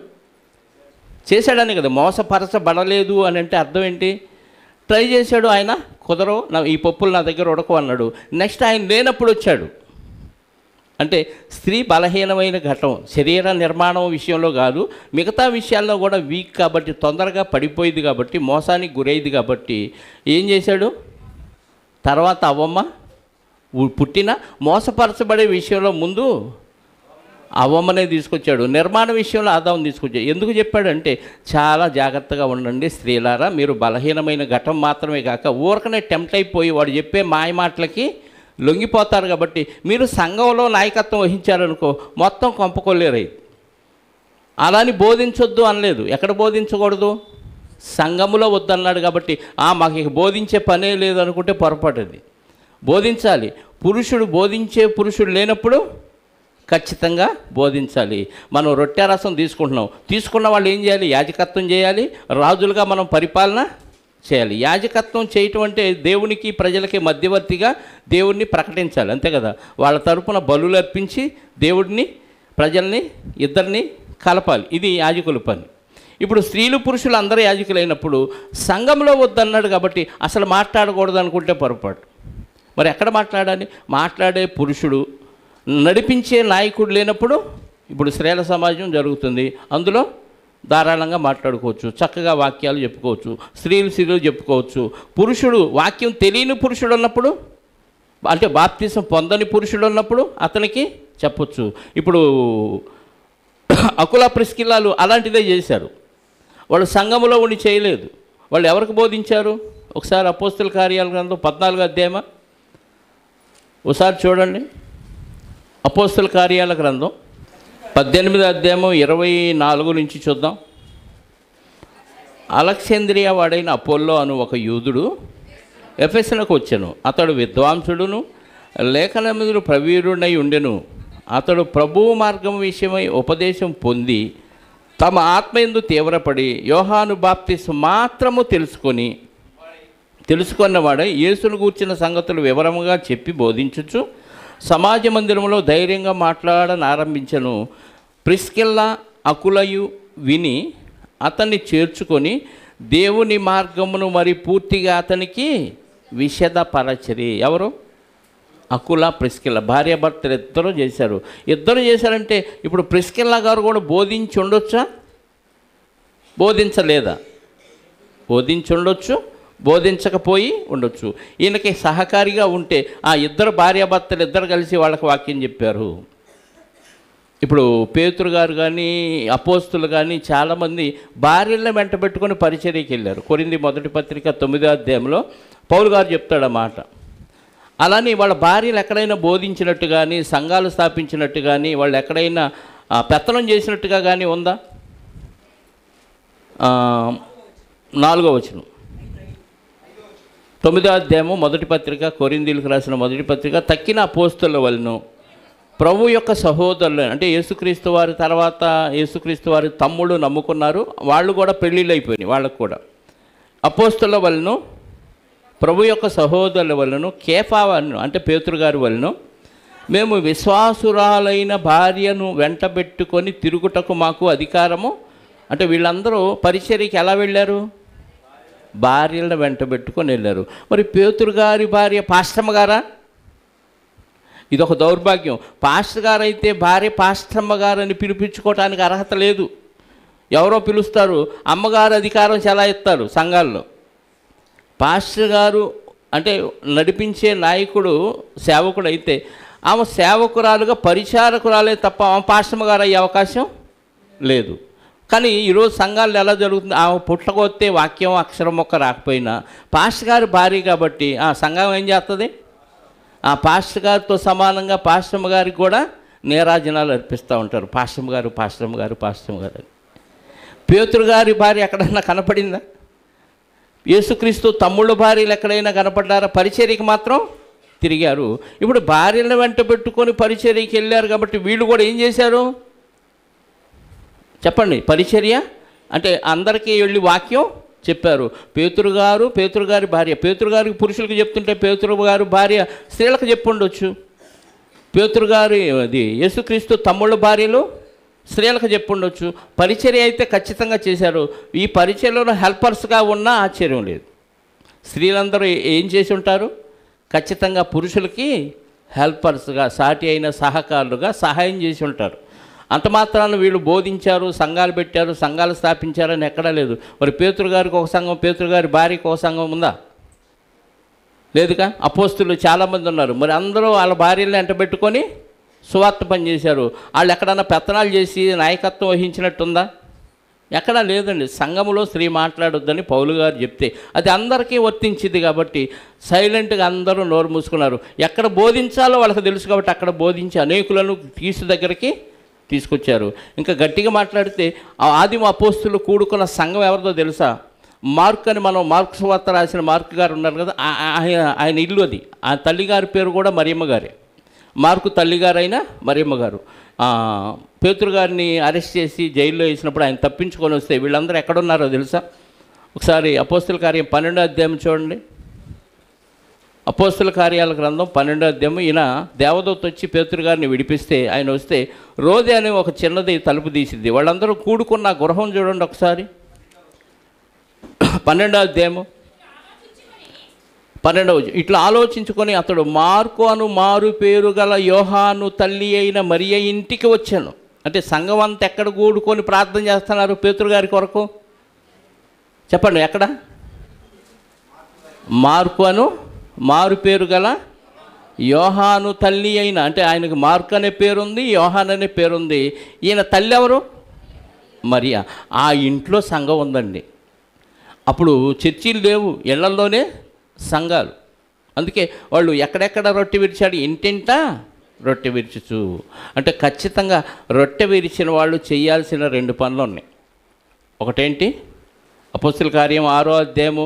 చేశాడని కదా. మోసపరచబడలేదు అని అంటే అర్థం ఏంటి? ట్రై చేశాడు, ఆయన కుదరవు, ఈ పప్పులు నా దగ్గర ఉడకవు అన్నాడు. నెక్స్ట్ ఆయన లేనప్పుడు వచ్చాడు. అంటే స్త్రీ బలహీనమైన ఘటం, శరీర నిర్మాణం విషయంలో కాదు, మిగతా విషయాల్లో కూడా వీక్ కాబట్టి, తొందరగా పడిపోయింది కాబట్టి, మోసానికి గురైంది కాబట్టి ఏం చేశాడు? తర్వాత అవ్వమ్మ పుట్టిన మోసపరచబడే విషయంలో ముందు అవ్వమ్మనే తీసుకొచ్చాడు. నిర్మాణ విషయంలో ఆదాముని తీసుకొచ్చాడు. ఎందుకు చెప్పాడంటే చాలా జాగ్రత్తగా ఉండండి స్త్రీలారా, మీరు బలహీనమైన ఘటం మాత్రమే కాక ఊరకనే టెంప్ట్ అయిపోయి వాడు చెప్పే మాయ మాటలకి లొంగిపోతారు. కాబట్టి మీరు సంఘంలో నాయకత్వం వహించారనుకో మొత్తం కొంపకొల్లేరై. అలాని బోధించొద్దు అనలేదు. ఎక్కడ బోధించకూడదు? సంఘములో వద్దన్నాడు. కాబట్టి మాకు ఇక బోధించే పనే లేదు అనుకుంటే పొరపాటుది. బోధించాలి. పురుషుడు లేనప్పుడు ఖచ్చితంగా బోధించాలి. మనం రొట్టె రసం తీసుకున్న వాళ్ళు ఏం చేయాలి? యాజకత్వం చేయాలి. రాజులుగా మనం పరిపాలన చేయాలి. యాజకత్వం చేయటం అంటే దేవునికి ప్రజలకి మధ్యవర్తిగా దేవుడిని ప్రకటించాలి, అంతే కదా. వాళ్ళ తరపున బలులు అర్పించి దేవుడిని ప్రజల్ని ఇద్దరిని కలపాలి. ఇది యాజకుల పని. ఇప్పుడు స్త్రీలు పురుషులు అందరూ యాజకులైనప్పుడు సంఘంలో వద్దన్నాడు. కాబట్టి అసలు మాట్లాడకూడదు అనుకుంటే పొరపాటు. మరి ఎక్కడ మాట్లాడాలి? మాట్లాడే పురుషుడు, నడిపించే నాయకుడు లేనప్పుడు ఇప్పుడు స్త్రీల సమాజం జరుగుతుంది. అందులో ధారాళంగా మాట్లాడుకోవచ్చు, చక్కగా వాక్యాలు చెప్పుకోవచ్చు, స్త్రీలు చెప్పుకోవచ్చు. పురుషుడు, వాక్యం తెలియని పురుషుడు ఉన్నప్పుడు, అంటే బాప్తిసం పొందని పురుషుడు ఉన్నప్పుడు అతనికి చెప్పొచ్చు. ఇప్పుడు అకుల ప్రిస్కిల్లాలు అలాంటిదే చేశారు. వాళ్ళు సంఘములో ఉండి చేయలేదు. వాళ్ళు ఎవరికి బోధించారు? ఒకసారి అపోస్తుల కార్యాల గ్రంథం 14వ అధ్యాయమా ఒకసారి చూడండి. అపోస్తుల కార్యాల గ్రంథం 18వ అధ్యాయం 24 నుంచి చూద్దాం. అలెగ్జాంద్రియా వాడైన అపోల్లో అను ఒక యూదుడు ఎఫెసునకు వచ్చెను. అతడు విద్వాంసుడును లేఖనములు ప్రవీణుడై ఉండెను. అతడు ప్రభువు మార్గం విషయమై ఉపదేశం పొంది తమ ఆత్మయందు తీవ్రపడి యోహాను బాప్తిస్మం మాత్రము తెలుసుకున్నవాడై యేసును గూర్చిన సంగతులు వివరముగా చెప్పి బోధించుచు సమాజ మందిరంలో ధైర్యంగా మాట్లాడనారంభించెను. ప్రిస్కిల్లా అకులయు విని అతన్ని చేర్చుకొని దేవుని మార్గమును మరి పూర్తిగా అతనికి విషదపరచరి. ఎవరు? అకుల, ప్రిస్కిల్లా భార్యాభర్తలు ఇద్దరు చేశారంటే ఇప్పుడు ప్రిస్కిల్లా గారు కూడా బోధించి ఉండొచ్చా? బోధించలేదా? బోధించి ఉండొచ్చు, బోధించకపోయి ఉండొచ్చు. ఈయనకి సహకారిగా ఉంటే ఇద్దరు భార్యాభర్తలు ఇద్దరు కలిసి వాళ్ళకి వాక్యం చెప్పారు. ఇప్పుడు పేతురు గారు కానీ అపోస్తులు కానీ చాలామంది భార్యలను వెంట పెట్టుకొని పరిచర్యకి వెళ్ళారు. కొరింథీ మొదటి పత్రిక 9వ అధ్యాయంలో పౌలు గారు చెప్తాడు ఆ మాట. అలానే వాళ్ళ భార్యలు ఎక్కడైనా బోధించినట్టు కానీ, సంఘాలు స్థాపించినట్టు కానీ, వాళ్ళు ఎక్కడైనా పెత్తనం చేసినట్టుగా కానీ ఉందా? 4వ వచనం, 9వ అధ్యాయము మొదటి పత్రిక, కొరింథీయులకు రాసిన మొదటి పత్రిక, తక్కిన అపోస్తలుల వలెను ప్రభు యొక్క సహోదరులు, అంటే యేసుక్రీస్తు వారి తర్వాత యేసుక్రీస్తు వారి తమ్ముడు నమ్ముకున్నారు, వాళ్ళు కూడా పెళ్ళిళ్ళు అయిపోయినాయి వాళ్ళకు కూడా. అపోస్తలుల వలెను ప్రభు యొక్క సహోదరుల వలెను కేఫా వలెను, అంటే పేతురు గారి వలెను మేము విశ్వాసురాలైన భార్యను వెంటబెట్టుకొని తిరుగుటకు మాకు అధికారము. అంటే వీళ్ళందరూ పరిచర్యకి ఎలా వెళ్ళారు? భార్యలను వెంటబెట్టుకొని వెళ్ళారు. మరి పేతురు గారి భార్య పాస్టమ్మ గారా? ఇదొక దౌర్భాగ్యం. పాస్టర్ గారు అయితే భార్య పాస్టమ్మ గారని పిలిపించుకోవటానికి అర్హత లేదు. ఎవరో పిలుస్తారు, అమ్మగారు అధికారం చెలాయిస్తారు సంఘాల్లో. పాస్టర్ గారు అంటే నడిపించే నాయకుడు సేవకుడు అయితే ఆమె సేవకురాలుగా పరిచారకురాలే తప్ప ఆమె పాస్టమ్మ గారు అయ్యే అవకాశం లేదు. కానీ ఈరోజు సంఘాల్లో ఎలా జరుగుతుంది? ఆమె పుట్టకొస్తే వాక్యం అక్షరం మొక్క రాకపోయినా పాస్టర్ గారి భార్య కాబట్టి ఆ సంఘం ఏం చేస్తుంది? ఆ పాస్టర్ గారితో సమానంగా పాస్టమ్మ గారికి కూడా నీరాజనాలు అర్పిస్తూ ఉంటారు. పాస్టమ్మ గారు పాస్టమ్మ గారు పాస్టమ్మ గారు అని. పేతురు గారి భార్య ఎక్కడైనా కనపడిందా? యేసుక్రీస్తు తమ్ముళ్ళ భార్యలు ఎక్కడైనా కనపడ్డారా? పరిచర్యకి మాత్రం తిరిగారు. ఇప్పుడు భార్యలను వెంట పెట్టుకొని పరిచర్యకి వెళ్ళారు కాబట్టి వీళ్ళు కూడా ఏం చేశారు చెప్పండి? పరిచర్య అంటే అందరికీ వెళ్ళి వాక్యం చెప్పారు. పేతురు గారి భార్య, పేతురు గారికి పురుషులకు చెప్తుంటే పేతురు గారి భార్య స్త్రీలకు చెప్పుండొచ్చు. పేతురు గారి అది యేసుక్రీస్తు తమ్ముళ్ళ భార్యలు స్త్రీలకు చెప్పుండొచ్చు. పరిచర్య అయితే ఖచ్చితంగా చేశారు. ఈ పరిచర్యలో హెల్పర్స్గా ఉన్నా ఆశ్చర్యం లేదు. స్త్రీలందరూ ఏం చేసి ఉంటారు? ఖచ్చితంగా పురుషులకి హెల్పర్స్గా, సాటి అయిన సహకారులుగా సహాయం చేసి ఉంటారు. అంత మాత్రాన వీళ్ళు బోధించారు, సంఘాలు పెట్టారు, సంఘాలు స్థాపించారని ఎక్కడా లేదు. మరి పేతురు గారికి ఒక సంఘం, పేతురు గారి భార్యకి ఒక సంఘం ఉందా? లేదుగా. అపోస్తులు చాలామంది ఉన్నారు. మరి అందరూ వాళ్ళ భార్యలను ఎంటబెట్టుకొని సువార్త పని చేశారు. వాళ్ళు ఎక్కడన్నా పెత్తనాలు చేసి నాయకత్వం వహించినట్టుందా? ఎక్కడా లేదండి. సంఘములో స్త్రీ మాట్లాడొద్దని పౌలు గారు చెప్తే అది అందరికీ వర్తించింది కాబట్టి సైలెంట్గా అందరూ నోరు మూసుకున్నారు. ఎక్కడ బోధించాలో వాళ్ళకి తెలుసు కాబట్టి అక్కడ బోధించి అనేకులను దగ్గరికి తీసుకొచ్చారు. ఇంకా గట్టిగా మాట్లాడితే ఆదిమ అపోస్తులు కూడుకున్న సంఘం ఎవరిదో తెలుసా? మార్క్ అని, మనం మార్కు సువార్త రాసిన మార్క్ గారు ఉన్నారు కదా, ఆయన ఇల్లు అది. ఆ తల్లిగారి పేరు కూడా మరియమ్మ గారే. మార్కు తల్లిగారైన మరియమ్మ గారు. పేతురు గారిని అరెస్ట్ చేసి జైల్లో వేసినప్పుడు ఆయన తప్పించుకొని వస్తే వీళ్ళందరూ ఎక్కడున్నారో తెలుసా? ఒకసారి అపోస్తుల కార్యం 12వ అధ్యాయం చూడండి. అపోస్తుల కార్యాల గ్రంథం 12వ అధ్యాయం. ఈయన దేవదూత వచ్చి పేతురు గారిని విడిపిస్తే ఆయన వస్తే రోదే అనే ఒక చిన్నది తలుపు తీసింది. వాళ్ళందరూ కూడుకున్న గృహం చూడండి ఒకసారి. 12వ అధ్యాయము 12వ. ఇట్లా ఆలోచించుకొని అతడు మార్కు అను మారు పేరు గల యోహాను తల్లి అయిన మరియ ఇంటికి వచ్చాను. అంటే సంఘం అంతా ఎక్కడ కూడుకొని ప్రార్థన చేస్తున్నారు పేతురు గారి కొరకు? చెప్పండి, ఎక్కడ? మార్కు అను మారు పేరు గల యోహాను తల్లి అయిన, అంటే ఆయనకు మార్కు అనే పేరుంది, యోహాన్ అనే పేరుంది. ఈయన తల్లి ఎవరు? మరియా. ఆ ఇంట్లో సంఘం ఉందండి. అప్పుడు చర్చీలు లేవు, ఇళ్లలోనే సంఘాలు. అందుకే వాళ్ళు ఎక్కడెక్కడ రొట్టె విరిచాడు? ఇంటింటా రొట్టె విరిచు. అంటే ఖచ్చితంగా రొట్టె విరిచిన వాళ్ళు చేయాల్సిన 2 పనులు ఉన్నాయి. ఒకటేంటి? అపోస్తుల కార్యం 6వ అధ్యాయము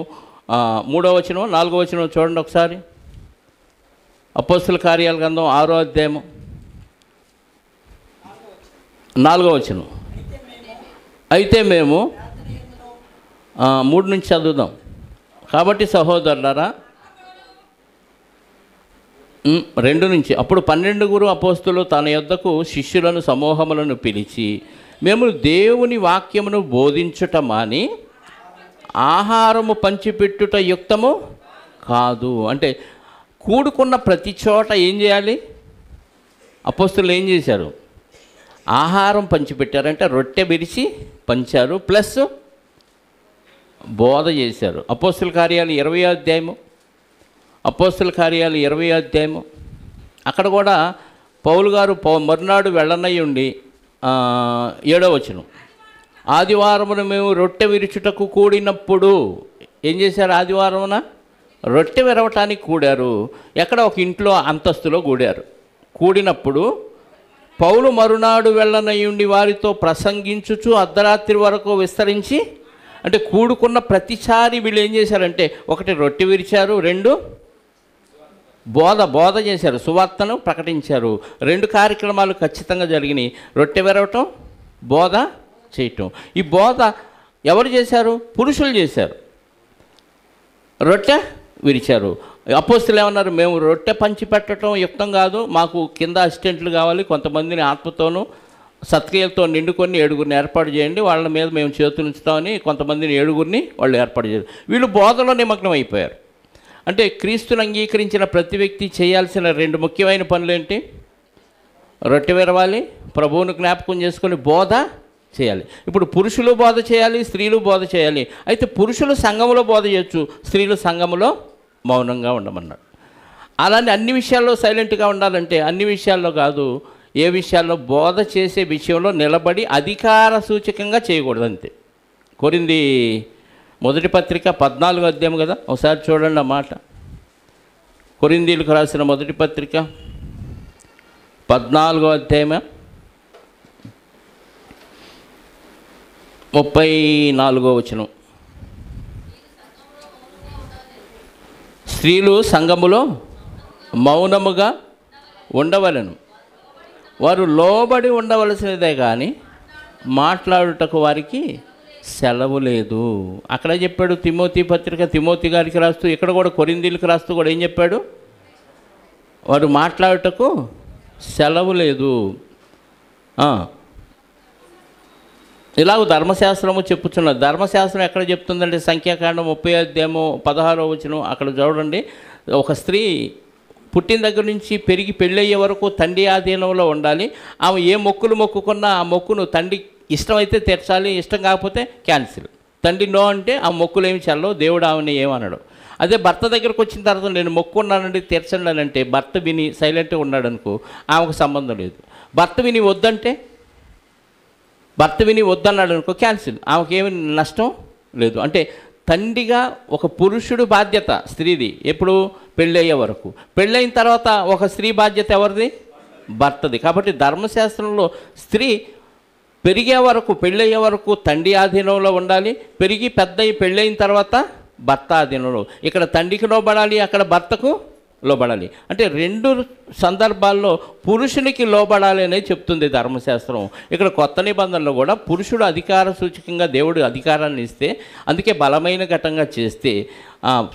3వ వచనం 4వ వచనం చూడండి ఒకసారి. అపోస్తుల కార్యాల గ్రంథం 6వ అధ్యాయము 4వ వచనం. అయితే మేము 3 నుంచి చదువుదాం. కాబట్టి సహోదరులారా 2 నుంచి. అప్పుడు 12 అపోస్తులు తన యొద్దకు శిష్యులను సమూహములను పిలిచి, మేము దేవుని వాక్యమును బోధించుట మాని ఆహారము పంచిపెట్టుట యుక్తము కాదు. అంటే కూడుకున్న ప్రతి చోట ఏం చేయాలి? అపోస్తులు ఏం చేశారు? ఆహారం పంచిపెట్టారంటే రొట్టె విరిచి పంచారు, ప్లస్ బోధ చేశారు. అపోస్తుల కార్యాలు 20వ అధ్యాయము, అపోస్తుల కార్యాలు 20వ అధ్యాయము. అక్కడ కూడా పౌలు గారు మరునాడు వెళ్ళనయ్యి ఉండి 7వ వచనం, ఆదివారమున మేము రొట్టె విరుచుటకు కూడినప్పుడు ఏం చేశారు? ఆదివారమున రొట్టె విరవటానికి కూడారు. ఎక్కడ? ఒక ఇంట్లో అంతస్తులో కూడినప్పుడు పౌలు మరునాడు వెళ్ళనయ్యుండి వారితో ప్రసంగించుచు అర్ధరాత్రి వరకు విస్తరించి అంటే కూడుకున్న ప్రతిసారి వీళ్ళు ఏం చేశారంటే, ఒకటి రొట్టె విరిచారు, రెండు బోధ చేశారు, సువార్తను ప్రకటించారు. 2 కార్యక్రమాలు ఖచ్చితంగా జరిగినాయి. రొట్టె విరవటం, బోధ చేయటం. ఈ బోధ ఎవరు చేశారు? పురుషులు చేశారు. రొట్టె విరిచారు. అపోస్తలులు ఏమన్నారు? మేము రొట్టె పంచి పెట్టడం యుక్తం కాదు, మాకు కింద అసిస్టెంట్లు కావాలి, కొంతమందిని ఆత్మతోనూ సత్క్రియలతో నిండుకొని 7గురిని ఏర్పాటు చేయండి, వాళ్ళ మీద మేము చేతులు ఉంచుతామని కొంతమందిని 7గురిని వాళ్ళు ఏర్పాటు చేశారు. వీళ్ళు బోధలో నిమగ్నం అయిపోయారు. అంటే క్రీస్తుని అంగీకరించిన ప్రతి వ్యక్తి చేయాల్సిన 2 ముఖ్యమైన పనులు ఏంటి? రొట్టె విరవాలి, ప్రభువును జ్ఞాపకం చేసుకొని బోధ చేయాలి. ఇప్పుడు పురుషులు బోధ చేయాలి, స్త్రీలు బోధ చేయాలి. అయితే పురుషులు సంఘములో బోధ చేయొచ్చు, స్త్రీలు సంఘములో మౌనంగా ఉండమన్నాడు. అలానే అన్ని విషయాల్లో సైలెంట్గా ఉండాలంటే అన్ని విషయాల్లో కాదు, ఏ విషయాల్లో బోధ చేసే విషయంలో నిలబడి అధికార సూచకంగా చేయకూడదు అంతే. కొరింథీ మొదటి పత్రిక 14వ అధ్యాయం కదా, ఒకసారి చూడండి ఆ మాట. కొరింథీయులకు రాసిన మొదటి పత్రిక 14వ అధ్యాయం 34వ వచనం. స్త్రీలు సంఘములో మౌనముగా ఉండవలెను, వారు లోబడి ఉండవలసినదే కానీ మాట్లాడుటకు వారికి సెలవు లేదు. అక్కడ చెప్పాడు తిమోతి పత్రిక, తిమోతి గారికి రాస్తూ, ఇక్కడ కూడా కొరింథీయులకు రాస్తూ కూడా ఏం చెప్పాడు? వారు మాట్లాడుటకు సెలవు లేదు. ఇలాగ ధర్మశాస్త్రము చెప్పుచున్నది. ధర్మశాస్త్రం ఎక్కడ చెప్తుందంటే సంఖ్యాకాండం 30వ అధ్యాయము 16వ వచనం. అక్కడ చూడండి, ఒక స్త్రీ పుట్టిన దగ్గర నుంచి పెరిగి పెళ్ళయ్యే వరకు తండ్రి ఆధీనంలో ఉండాలి. ఆమె ఏ మొక్కులు మొక్కుకున్నా ఆ మొక్కును తండ్రి ఇష్టమైతే తీర్చాలి, ఇష్టం కాకపోతే క్యాన్సిల్. తండ్రి నో అంటే ఆ మొక్కులు ఏమి చల్లవు, దేవుడు ఆమెని ఏమన్నాడు. అదే భర్త దగ్గరకు వచ్చిన తర్వాత నేను మొక్కున్నానండి తీర్చండి అని అంటే భర్త విని సైలెంట్గా ఉన్నాడు అనుకో, ఆమెకు సంబంధం లేదు. భర్త విని వద్దన్నాడు అనుకో, క్యాన్సిల్, ఆమెకేమి నష్టం లేదు. అంటే తండ్రిగా ఒక పురుషుడు బాధ్యత స్త్రీది ఎప్పుడు? పెళ్ళయ్యే వరకు. పెళ్ళైన తర్వాత ఒక స్త్రీ బాధ్యత ఎవరిది? భర్తది. కాబట్టి ధర్మశాస్త్రంలో స్త్రీ పెరిగే వరకు, పెళ్ళయ్యే వరకు తండ్రి ఆధీనంలో ఉండాలి, పెరిగి పెద్దయి పెళ్ళైన తర్వాత భర్త ఆధీనంలో. ఇక్కడ తండ్రికి లోబడాలి, అక్కడ భర్తకు లోబడాలి. అంటే 2 సందర్భాల్లో పురుషునికి లోబడాలి అనేది చెప్తుంది ధర్మశాస్త్రం. ఇక్కడ కొత్త నిబంధనలో కూడా పురుషుడు అధికార సూచకంగా దేవుడు అధికారాన్ని ఇస్తే, అందుకే బలమైన ఘటంగా చేస్తే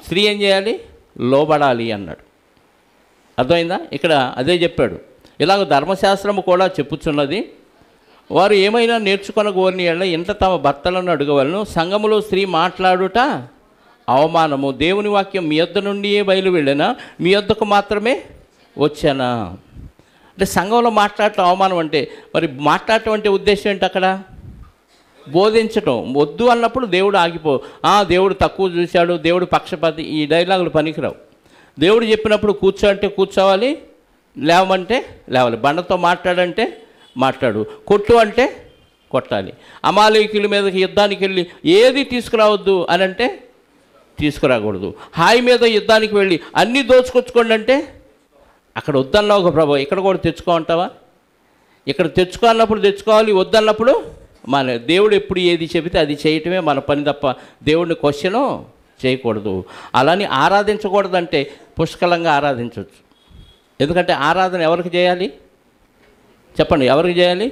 స్త్రీ ఏం చేయాలి? లోబడాలి అన్నాడు. అర్థమైందా? ఇక్కడ అదే చెప్పాడు. ఇలాగ ధర్మశాస్త్రము కూడా చెప్పుచున్నది, వారు ఏమైనా నేర్చుకొనగోరిని ఎడల ఇంట తమ భర్తలను అడగవలను, సంఘములో స్త్రీ మాట్లాడుట అవమానము, దేవుని వాక్యం మీ యొద్ద నుండియే బయలు వెళ్ళినా మీ యొద్దకు మాత్రమే వచ్చానా. అంటే సంఘంలో మాట్లాడటం అవమానం అంటే, మరి మాట్లాడటం అంటే ఉద్దేశం ఏంటి? అక్కడ బోధించటం. వద్దు అన్నప్పుడు దేవుడు దేవుడు తక్కువ చూశాడు, దేవుడు పక్షపాతి, ఈ డైలాగులు పనికిరావు. దేవుడు చెప్పినప్పుడు కూర్చో అంటే కూర్చోవాలి, లేవమంటే లేవాలి, బండతో మాట్లాడంటే మాట్లాడు, కొట్టు అంటే కొట్టాలి. అమాలేకీయుల మీదకి యుద్ధానికి వెళ్ళి ఏది తీసుకురావద్దు అని అంటే తీసుకురాకూడదు. హాయి మీద యుద్ధానికి వెళ్ళి అన్నీ దోచుకొచ్చుకోండి అంటే అక్కడ వద్దన్నావు ఒక ప్రభు, ఇక్కడ కూడా తెచ్చుకోమంటావా? ఇక్కడ తెచ్చుకోన్నప్పుడు తెచ్చుకోవాలి, వద్దన్నప్పుడు మన దేవుడు ఎప్పుడు ఏది చెబితే అది చేయటమే మన పని తప్ప దేవుడిని క్వశ్చను చేయకూడదు. అలాని ఆరాధించకూడదంటే పుష్కలంగా ఆరాధించవచ్చు. ఎందుకంటే ఆరాధన ఎవరికి చేయాలి చెప్పండి? ఎవరికి చేయాలి?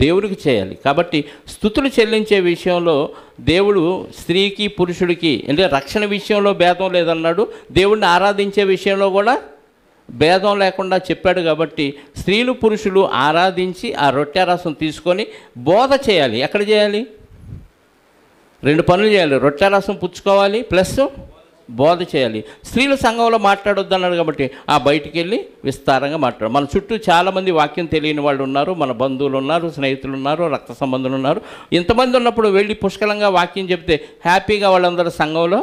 దేవుడికి చేయాలి. కాబట్టి స్తుతులు చెల్లించే విషయంలో దేవుడు స్త్రీకి పురుషుడికి అంటే రక్షణ విషయంలో భేదం లేదన్నాడు, దేవుడిని ఆరాధించే విషయంలో కూడా భేదం లేకుండా చెప్పాడు. కాబట్టి స్త్రీలు పురుషులు ఆరాధించి ఆ రొట్టె రసం తీసుకొని బోధ చేయాలి. ఎక్కడ చేయాలి? 2 పనులు చేయాలి. రొట్టె రసం పుచ్చుకోవాలి, ప్లస్ బోధ చేయాలి. స్త్రీలు సంఘంలో మాట్లాడొద్దు అన్నాడు కాబట్టి బయటికి వెళ్ళి విస్తారంగా మాట్లాడు. మన చుట్టూ చాలామంది వాక్యం తెలియని వాళ్ళు ఉన్నారు, మన బంధువులు ఉన్నారు, స్నేహితులు ఉన్నారు, రక్త సంబంధులు ఉన్నారు. ఇంతమంది ఉన్నప్పుడు వెళ్ళి పుష్కలంగా వాక్యం చెప్తే హ్యాపీగా వాళ్ళందరూ సంఘంలో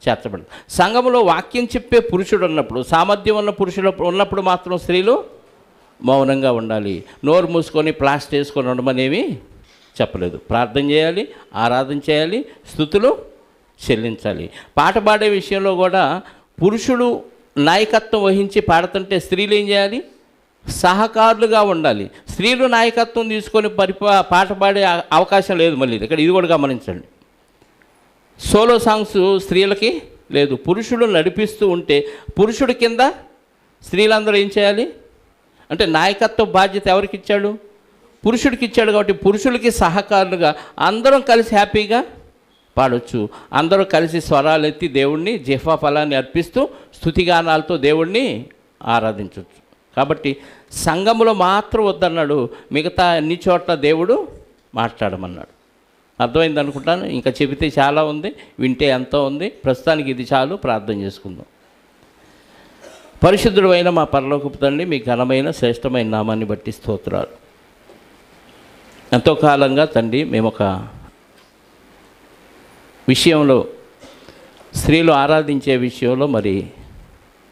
చేర్చబడదు. సంఘంలో వాక్యం చెప్పే పురుషుడు ఉన్నప్పుడు, సామర్థ్యం ఉన్న పురుషులు ఉన్నప్పుడు మాత్రం స్త్రీలు మౌనంగా ఉండాలి. నోరు మూసుకొని ప్లాస్టర్ వేసుకొని ఉండమనేవి చెప్పలేదు. ప్రార్థన చేయాలి, ఆరాధన చేయాలి, స్తుతులు చెల్లించాలి. పాట పాడే విషయంలో కూడా పురుషుడు నాయకత్వం వహించి పాడుతుంటే స్త్రీలు ఏం చేయాలి? సహకారులుగా ఉండాలి. స్త్రీలు నాయకత్వం తీసుకొని పాట పాడే అవకాశం లేదు. మళ్ళీ ఇక్కడ ఇది కూడా గమనించండి. సోలో సాంగ్స్ స్త్రీలకి లేదు. పురుషుడు నడిపిస్తూ ఉంటే పురుషుడి కింద స్త్రీలందరూ ఏం చేయాలి అంటే నాయకత్వ బాధ్యత ఎవరికి ఇచ్చాడు? పురుషుడికి ఇచ్చాడు. కాబట్టి పురుషులకి సహకారులుగా అందరం కలిసి హ్యాపీగా పాడొచ్చు. అందరూ కలిసి స్వరాలు ఎత్తి దేవుణ్ణి జిహ్వా ఫలాన్ని అర్పిస్తూ స్తుతిగానాలతో దేవుణ్ణి ఆరాధించవచ్చు. కాబట్టి సంఘములో మాత్రం వద్దన్నాడు, మిగతా అన్ని చోట్ల దేవుడు మాట్లాడమన్నాడు. అర్థమైంది అనుకుంటాను. ఇంకా చెబితే చాలా ఉంది, వింటే ఎంతో ఉంది. ప్రస్తుతానికి ఇది చాలు. ప్రార్థన చేసుకుందాం. పరిశుద్ధుడు అయిన మా పరలోకపు తండ్రి, మీ ఘనమైన శ్రేష్టమైన నామాన్ని బట్టి స్తోత్రాలు. ఎంతో కాలంగా తండ్రి మేము ఒక విషయంలో, స్త్రీలు ఆరాధించే విషయంలో మరి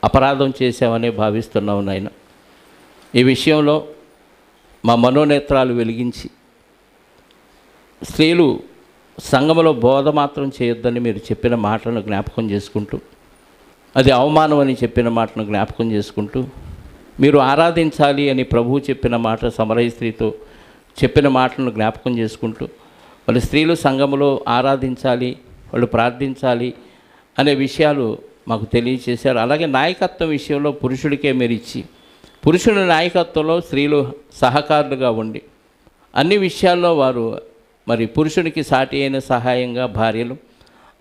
అపరాధం చేసామని భావిస్తున్నాము నాయన. ఈ విషయంలో మా మనోనేత్రాలు వెలిగించి, స్త్రీలు సంఘములో బోధ మాత్రం చేయొద్దని మీరు చెప్పిన మాటలను జ్ఞాపకం చేసుకుంటూ, అది అవమానం అని చెప్పిన మాటను జ్ఞాపకం చేసుకుంటూ, మీరు ఆరాధించాలి అని ప్రభువు చెప్పిన మాట, సమరయ స్త్రీతో చెప్పిన మాటలను జ్ఞాపకం చేసుకుంటూ, వాళ్ళు స్త్రీలు సంఘములో ఆరాధించాలి, వాళ్ళు ప్రార్థించాలి అనే విషయాలు మాకు తెలియచేశారు. అలాగే నాయకత్వం విషయంలో పురుషుడికే మీరు ఇచ్చి, పురుషుల నాయకత్వంలో స్త్రీలు సహకారులుగా ఉండి, అన్ని విషయాల్లో వారు మరి పురుషునికి సాటి అయిన సహాయంగా భార్యలు,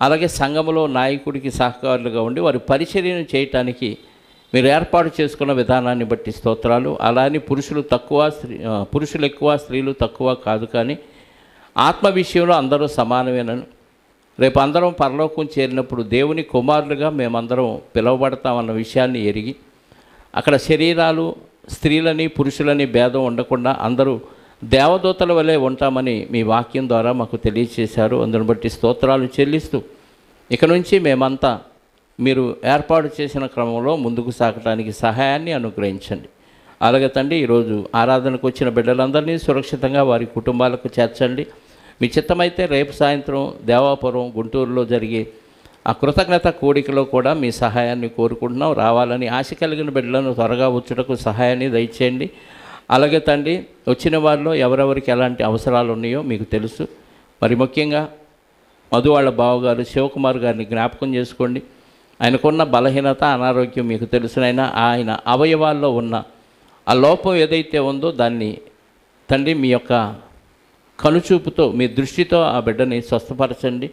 అలాగే సంఘములో నాయకుడికి సహకారులుగా ఉండి వారి పరిచర్యను చేయటానికి మీరు ఏర్పాటు చేసుకున్న విధానాన్ని బట్టి స్తోత్రాలు. అలానే పురుషులు ఎక్కువ స్త్రీలు తక్కువ కాదు, కానీ ఆత్మ విషయంలో అందరూ సమానమేనని, రేపు అందరం పరలోకం చేరినప్పుడు దేవుని కుమారులుగా మేమందరం పిలువబడతామన్న విషయాన్ని ఎరిగి, అక్కడ శరీరాలు స్త్రీలని పురుషులని భేదం ఉండకుండా అందరూ దేవదూతల వలె ఉంటామని మీ వాక్యం ద్వారా మాకు తెలియచేశారు. అందుని బట్టి స్తోత్రాలు చెల్లిస్తూ, ఇక నుంచి మేమంతా మీరు ఏర్పాటు చేసిన క్రమంలో ముందుకు సాగటానికి సహాయాన్ని అనుగ్రహించండి. అలాగే తండ్రి, ఈరోజు ఆరాధనకు వచ్చిన బిడ్డలందరినీ సురక్షితంగా వారి కుటుంబాలకు చేర్చండి. మీ చిత్తమైతే రేపు సాయంత్రం దేవాపురం గుంటూరులో జరిగే ఆ కృతజ్ఞత కోడికలో కూడా మీ సహాయాన్ని కోరుకుంటున్నాం. రావాలని ఆశ కలిగిన బిడ్డలను త్వరగా వచ్చుటకు సహాయాన్ని దయచేయండి. అలాగే తండ్రి, వచ్చిన వారిలో ఎవరెవరికి ఎలాంటి అవసరాలు ఉన్నాయో మీకు తెలుసు. మరి ముఖ్యంగా మధు వాళ్ళ బావగారు శివకుమార్ గారిని జ్ఞాపకం చేసుకోండి. ఆయనకున్న బలహీనత, అనారోగ్యం మీకు తెలుసునైనా ఆయన అవయవాల్లో ఉన్న ఆ లోపం ఏదైతే ఉందో దాన్ని తండ్రి మీ యొక్క కనుచూపుతో, మీ దృష్టితో ఆ బిడ్డని స్వస్థపరచండి.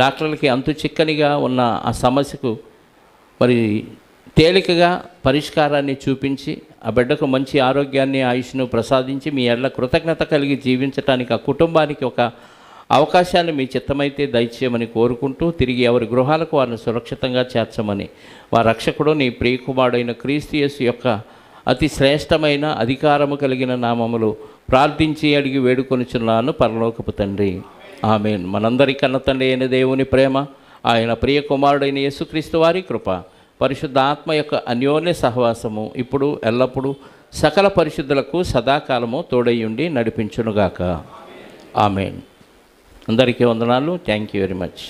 డాక్టర్లకి అంతు చిక్కనిగా ఉన్న ఆ సమస్యకు మరి తేలికగా పరిష్కారాన్ని చూపించి ఆ బిడ్డకు మంచి ఆరోగ్యాన్ని, ఆయుష్ను ప్రసాదించి మీ ఎడల కృతజ్ఞత కలిగి జీవించటానికి, ఆ కుటుంబానికి ఒక అవకాశాన్ని మీ చిత్తమైతే దయచేయమని కోరుకుంటూ, తిరిగి ఎవరి గృహాలకు వారిని సురక్షితంగా చేర్చమని వారి రక్షకుడు నీ ప్రియకుమారుడైన క్రీస్తు యేసు యొక్క అతి శ్రేష్టమైన అధికారము కలిగిన నామములు ప్రార్థించి అడిగి వేడుకొనుచున్నాను పరలోకపు తండ్రి. ఆమేన్. మనందరి కన్న తండ్రి అయిన దేవుని ప్రేమ, ఆయన ప్రియ కుమారుడైన యేసుక్రీస్తు వారి కృప, పరిశుద్ధ ఆత్మ యొక్క అన్యోన్య సహవాసము ఇప్పుడు ఎల్లప్పుడూ సకల పరిశుద్ధులకు సదాకాలము తోడయ్యుండి నడిపించునుగాక. ఆమేన్. అందరికీ వందనాలు. Thank you very much.